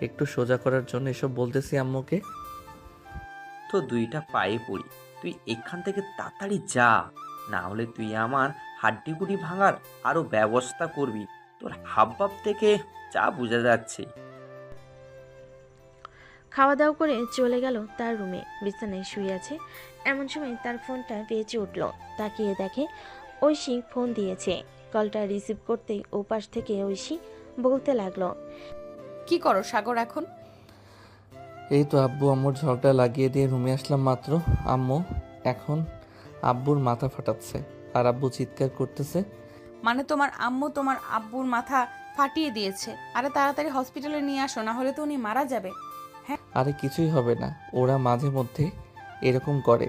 একটু সোজা করার জন্য এসব বলতেছি আম্মুকে। তো দুইটা পায়ে পড়ি, তুই এখান থেকে তাড়াতাড়ি যা, না হলে তুই আমার হাড্ডিগুড়ি ভাঙার আরো ব্যবস্থা করবি। তোর হাবভাব থেকে যা বোঝা যাচ্ছে। খাওয়া দাওয়া করে চলে গেল তার রুমে। বিছানায় শুয়ে আছে, এমন সময় তার ফোনটা বেজে উঠল। তাকিয়ে দেখে ঐশী ফোন দিয়েছে। কলটা রিসিভ করতেই ওপাশ থেকে ঐশী বলতে লাগলো, কি করো সাগর এখন? এই তো আব্বু আম্মুর ঝগড়া লাগিয়ে দিয়ে রুমে আসলাম মাত্র। আম্মু এখন আব্বুর মাথা ফাটাচ্ছে আর আব্বু চিৎকার করতেছে। মানে তোমার আম্মু তোমার আব্বুর মাথা ফাটিয়ে দিয়েছে? আরে তাড়াতাড়ি হসপিটালে নিয়ে আসো, না হলে তো উনি মারা যাবে। আরে কিছুই হবে না, ওরা মাঝে মধ্যে এরকম করে,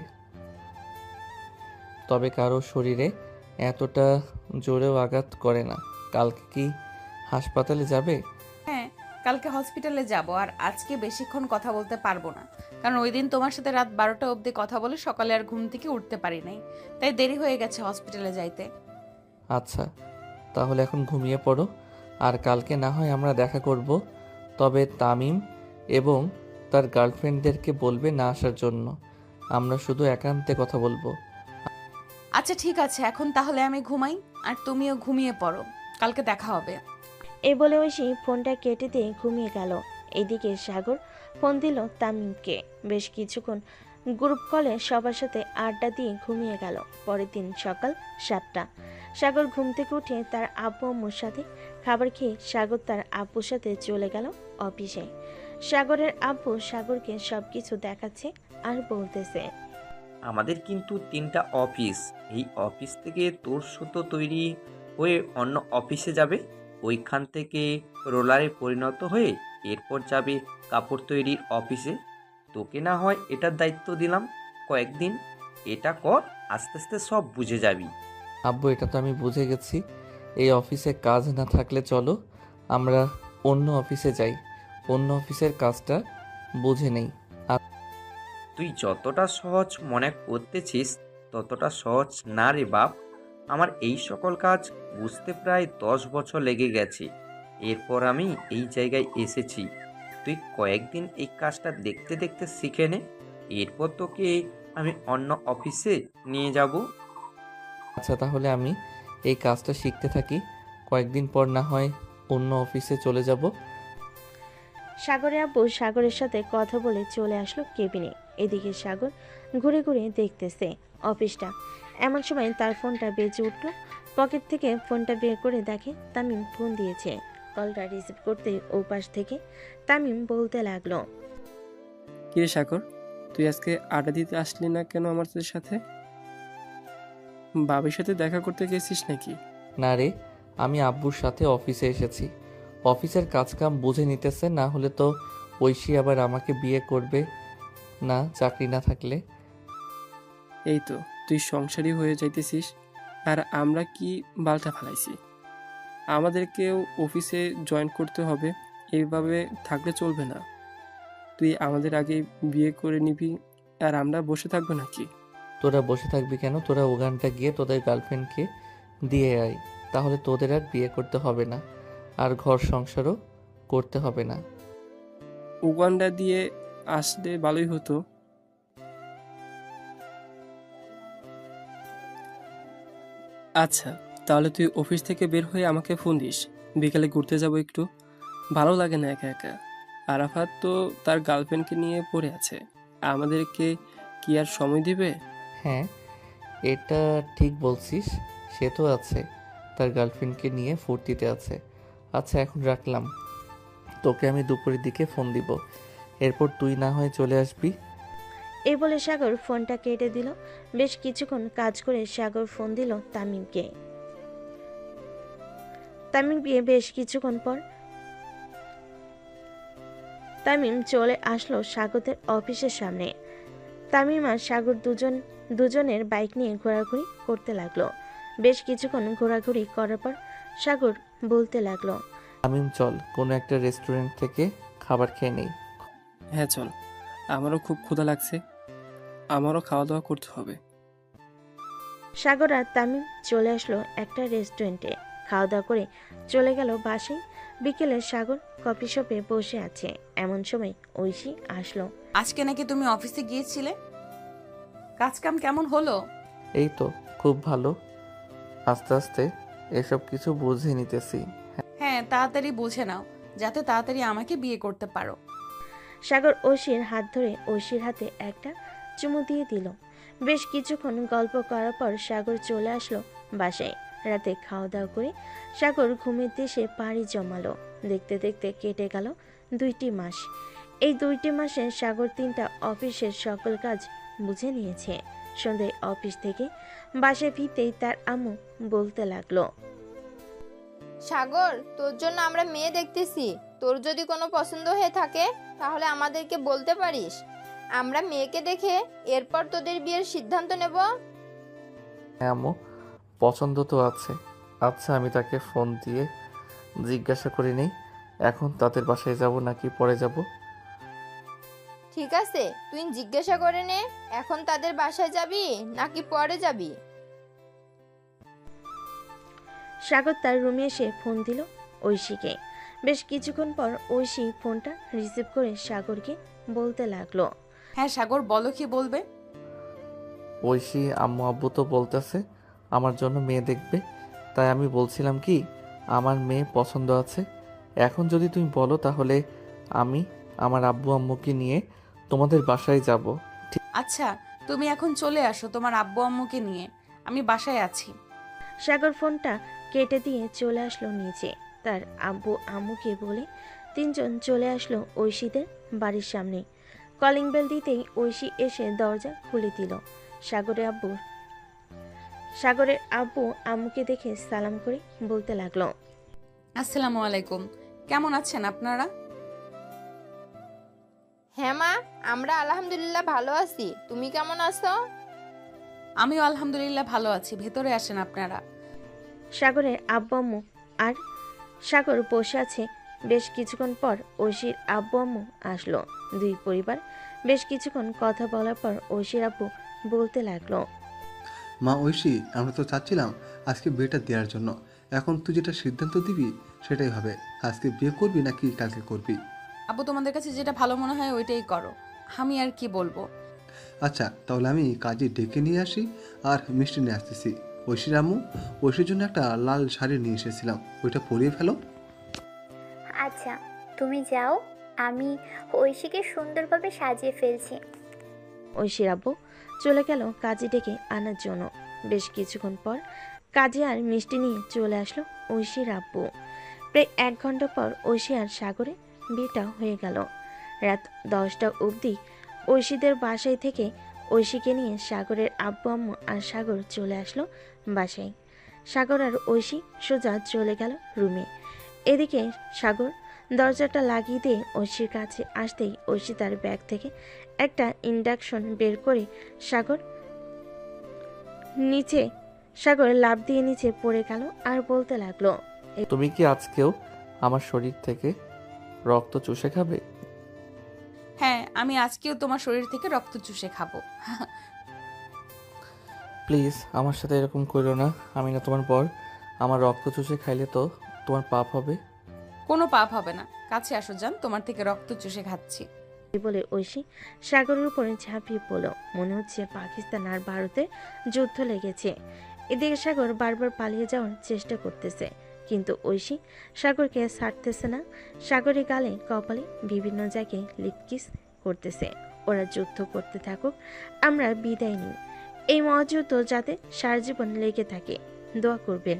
তবে কারো শরীরে এতটা জোরেও আঘাত করে না। কালকে কি হাসপাতালে যাবে? হ্যাঁ, কালকে হসপিটালে যাব। আর আজকে বেশিক্ষণ কথা বলতে পারবো না, কারণ ওই দিন তোমার সাথে রাত 12টা অবধি কথা বলে সকালে আর ঘুম থেকে উঠতে পারি নাই, তাই দেরি হয়ে গেছে হসপিটালে যাইতে। আচ্ছা, তাহলে এখন ঘুমিয়ে পড়ো, আর কালকে না হয় আমরা দেখা করব। তবে তামিম এবং তার গার্লফ্রেন্ডদেরকে বলবে না আসার জন্য, আমরা শুধু একান্তে কথা বলবো। আচ্ছা ঠিক আছে, এখন তাহলে আমি ঘুমাই, আর তুমিও ঘুমিয়ে পড়ো, কালকে দেখা হবে। এই বলে ঐশী ফোনটা কেটে দিয়ে ঘুমিয়ে গেল। এদিকে সাগর ফোন দিল তামিমকে। বেশ কিছুক্ষণ গ্রুপ কলে সবার সাথে আড্ডা দিয়ে ঘুমিয়ে গেল। পরের দিন সকাল 7টা। সাগর ঘুম থেকে উঠে তার আব্বু আম্মুর সাথে খাবার খেয়ে সাগর তার আব্বুর সাথে চলে গেল অফিসে। সাগরের আব্বু সাগরকে সবকিছু দেখাচ্ছে আর বলতেছে, আমাদের কিন্তু 3টা অফিস, এই অফিস থেকে তোর সুতো তৈরি হয়ে অন্য অফিসে যাবে, ওইখান থেকে রোলারে পরিণত হয়ে এরপর যাবে কাপড় তৈরির অফিসে। তোকে না হয় এটার দায়িত্ব দিলাম কয়েকদিন, এটা কর, আস্তে আস্তে সব বুঝে যাবি। আব্বু এটা তো আমি বুঝে গেছি, এই অফিসে কাজ না থাকলে চলো আমরা অন্য অফিসে যাই, অন্য অফিসের কাজটা বুঝে নেই। তুই যতটা সহজ মনে করতেছিস ততটা সহজ না রে বাপ। আমার এই সকল কাজ বুঝতে প্রায় 10 বছর লেগে গেছে, এরপর আমি এই জায়গায় এসেছি। তুই কয়েকদিন এই কাজটা দেখতে দেখতে শিখে নে, এরপর তোকে আমি অন্য অফিসে নিয়ে যাব। আচ্ছা তাহলে আমি এই কাজটা শিখতে থাকি, কয়েকদিন পর না হয় অন্য অফিসে চলে যাব। সাগরের আব্বু সাগরের সাথে কথা বলে চলে আসলো কেবিনে। এদিকে সাগর ঘুরে ঘুরে দেখতেছে অফিসটা। এমন সময় তার ফোনটা বেজে উঠল। পকেট থেকে ফোনটা বের করে দেখে তামিম ফোন দিয়েছে। কলটা রিসিভ করতে ওপাশ থেকে তামিম বলতে লাগলো, কিরে সাগর, তুই আজকে আড্ডা দিতে আসলি না কেন আমাদের সাথে? বাবির সাথে দেখা করতে গেছিস নাকি? না রে, আমি আব্বুর সাথে অফিসে এসেছি, অফিসের কাজকাম বুঝে নিতেছে, না হলে তো ঐশী আবার আমাকে বিয়ে করবে না চাকরি না থাকলে। এই তো তুই সংসারী হয়ে যাইতেছিস, আর আমরা কি বালটা ফেলাইছি? আমাদেরকেও অফিসে জয়েন করতে হবে, এইভাবে থাকলে চলবে না। তুই আমাদের আগে বিয়ে করে নিবি আর আমরা বসে থাকবো নাকি? তোরা বসে থাকবি কেন? তোরা ওখানটা গিয়ে তোদের গার্লফ্রেন্ডকে দিয়ে আয়, তাহলে তোদের আর বিয়ে করতে হবে না, আর ঘর সংসারও করতে হবে না। উগান্ডা দিয়ে আসলে ভালোই হতো। আচ্ছা তাহলে তুই অফিস থেকে বের হয়ে আমাকে ফোন দিস, বিকালে ঘুরতে যাবো একটু। ভালো লাগে না একা একা। আরাফাত তো তার গার্লফ্রেন্ডকে নিয়ে পড়ে আছে, আমাদেরকে কি আর সময় দিবে? হ্যাঁ এটা ঠিক বলছিস, সে তো আছে, তার গার্লফ্রেন্ডকে নিয়ে ফুর্তিতে আছে। আচ্ছা এখন রাখলাম, তোকে আমি দুপুরের দিকে ফোন দিব, এরপর তুই না হয় চলে আসবি। এই বলে সাগর ফোনটা কেটে দিল। বেশ কিছুক্ষণ কাজ করে সাগর ফোন দিল তামিমকে। তামিম গিয়ে বেশ কিছুক্ষণ পর তামিম চলে আসলো সাগরের অফিসের সামনে। তামিম আর সাগর দুজন দুজনের বাইক নিয়ে ঘোরাঘুরি করতে লাগলো। বেশ কিছুক্ষণ ঘোরাঘুরি করার পর সাগর বলতে লাগলো, তামিম চল কোনো একটা রেস্টুরেন্ট থেকে খাবার খেয়ে নেই। হ্যাঁ চল, আমারও খুব ক্ষুধা লাগছে, আমারও খাওয়া দাওয়া করতে হবে। সাগর আর তামিম চলে আসলো একটা রেস্টুরেন্টে। খাওয়া দাওয়া করে চলে গেল বাসায়। বিকেলে সাগর কফি শপে বসে আছে, এমন সময় ঐশী আসলো। আজকে নাকি তুমি অফিসে গিয়েছিলে, কাজকাম কেমন হলো? এই তো খুব ভালো, আস্তে আস্তে এসব কিছু বুঝে নিতেছি। হ্যাঁ, তাড়াতাড়ি বুঝে নাও যাতে তাড়াতাড়ি আমাকে বিয়ে করতে পারো। সাগর ঐশীর হাত ধরে ঐশীর হাতে একটা চুমু দিয়ে দিল। বেশ কিছুক্ষণ গল্প করার পর সাগর চলে আসলো বাসায়। রাতে খাওয়া দাওয়া করে সাগর ঘুমের দেশে পাড়ি জমালো। দেখতে দেখতে কেটে গেল 2টি মাস। এই 2টি মাসে সাগর 3টা অফিসের সকল কাজ বুঝে নিয়েছে। সন্ধ্যায় অফিস থেকে বাসায় ফিরতেই তার আম্মু বলতে লাগলো, সাগর, তোর জন্য আমরা মেয়ে দেখতেছি। তোর যদি কোনো পছন্দ হয়ে থাকে তাহলে আমাদেরকে বলতে পারিস, আমরা মেয়েকে দেখে এরপর তোদের বিয়ের সিদ্ধান্ত নেব। হ্যাঁ আম্মু, পছন্দ তো আছে। আচ্ছা আমি তাকে ফোন দিয়ে জিজ্ঞাসা করে নেই এখন তাদের বাসায় যাব নাকি পরে যাব। ঠিক আছে, তুই জিজ্ঞাসা করে নে এখন তাদের বাসায় যাবি নাকি পরে যাবি। সাগর তার রুমে এসে ফোন দিল ঐশীকে। বেশ কিছুক্ষণ পর ঐশী ফোনটা রিসিভ করে সাগরকে বলতে লাগলো, হ্যাঁ সাগর, বলো কি বলবে? ঐশী আম্মু আব্বু তো বলতেছে আমার জন্য মেয়ে দেখবে, তাই আমি বলছিলাম কি আমার মেয়ে পছন্দ আছে। এখন যদি তুমি বলো তাহলে আমি আমার আব্বু আম্মুকে নিয়ে তোমাদের বাসায় যাব। আচ্ছা, তুমি এখন চলে আসো তোমার আব্বু আম্মুকে নিয়ে, আমি বাসায় আছি। সাগর ফোনটা কেটে দিয়ে চলে আসলো নিচে। তার আব্বু আম্মুকে বলে 3জন চলে আসলো ঐশীদের বাড়ির সামনে। কলিং বেল দিতেই ঐশী এসে দরজা খুলে দিল। সাগরের আব্বু আম্মুকে দেখে সালাম করে বলতে লাগলো, আসসালামু আলাইকুম, কেমন আছেন আপনারা? হ্যাঁ মা, আমরা আলহামদুলিল্লাহ ভালো আছি, তুমি কেমন আছো? আমিও আলহামদুলিল্লাহ ভালো আছি, ভেতরে আসেন আপনারা। সাগরের আব্বু আম্মু আর সাগর বসে আছে। বেশ কিছুক্ষণ পর ঐশীর আব্বু আম্মু আসলো। দুই পরিবার বেশ কিছুক্ষণ কথা বলার পর ঐশীর আব্বু বলতে লাগলো, মা ঐশী, আমরা তো চাচ্ছিলাম আজকে বিয়েটা দেওয়ার জন্য। এখন তুই যেটা সিদ্ধান্ত দিবি সেটাই হবে, আজকে বিয়ে করবি নাকি কালকে করবি। আব্বু, তোমাদের কাছে যেটা ভালো মনে হয় ওইটাই করো, আমি আর কি বলবো। আচ্ছা তাহলে আমি কাজে ডেকে নিয়ে আসি আর মিষ্টি নিয়ে আসতেছি। ঐশীর আম্মু, ঐশীর জন্য একটা লাল শাড়ি নিয়ে এসেছিলাম, ওইটা পরিয়ে ফেলো। আচ্ছা তুমি যাও, আমি ঐশীকে সুন্দরভাবে সাজিয়ে ফেলছি। ঐশীর আব্বু চলে গেল কাজে ডেকে আনার জন্য। বেশ কিছুক্ষণ পর কাজে আর মিষ্টি নিয়ে চলে আসলো ঐশীর আব্বু। প্রায় 1 ঘন্টা পর ঐশী আর সাগরে বিয়েটা হয়ে গেল। রাত 10টা অবধি ঐশীদের বাসায় থেকে ঐশীকে নিয়ে সাগরের আব্বু আম্মু আর সাগর চলে আসলো বাসায়। সাগর আর ঐশী সোজা চলে গেল রুমে। এদিকে সাগর দরজাটা লাগিয়ে দিয়ে ঐশীর কাছে আসতেই ঐশী তার ব্যাগ থেকে একটা ইন্ডাকশন বের করে সাগর লাফ দিয়ে নিচে পড়ে গেল আর বলতে লাগলো, তুমি কি আজকেও আমার শরীর থেকে রক্ত চুষে খাবে? হ্যাঁ, আমি আজকেও তোমার শরীর থেকে রক্ত চুষে খাবো। প্লিজ আমার সাথে এরকম করো না, আমি না তোমার বর। আমার রক্ত চুষে খাইলে তো তোমার পাপ হবে। কোনো পাপ হবে না, কাছে আসো যান, তোমার থেকে রক্ত চুষে খাচ্ছি। বলে ঐশী সাগরের উপরে ঝাঁপিয়ে পড়ল। মনে হচ্ছে পাকিস্তান আর ভারতের যুদ্ধ লেগেছে। এদিকে সাগর বারবার পালিয়ে যাওয়ার চেষ্টা করতেছে, কিন্তু ঐশী সাগরকে ছাড়তেছে না। সাগরের গালে কপালে বিভিন্ন জায়গায় লিপকিস করতেছে। ওরা যুদ্ধ করতে থাকুক, আমরা বিদায় নিই। এই মহাযুদ্ধ যাতে সারা জীবন লেগে থাকে, দোয়া করবেন।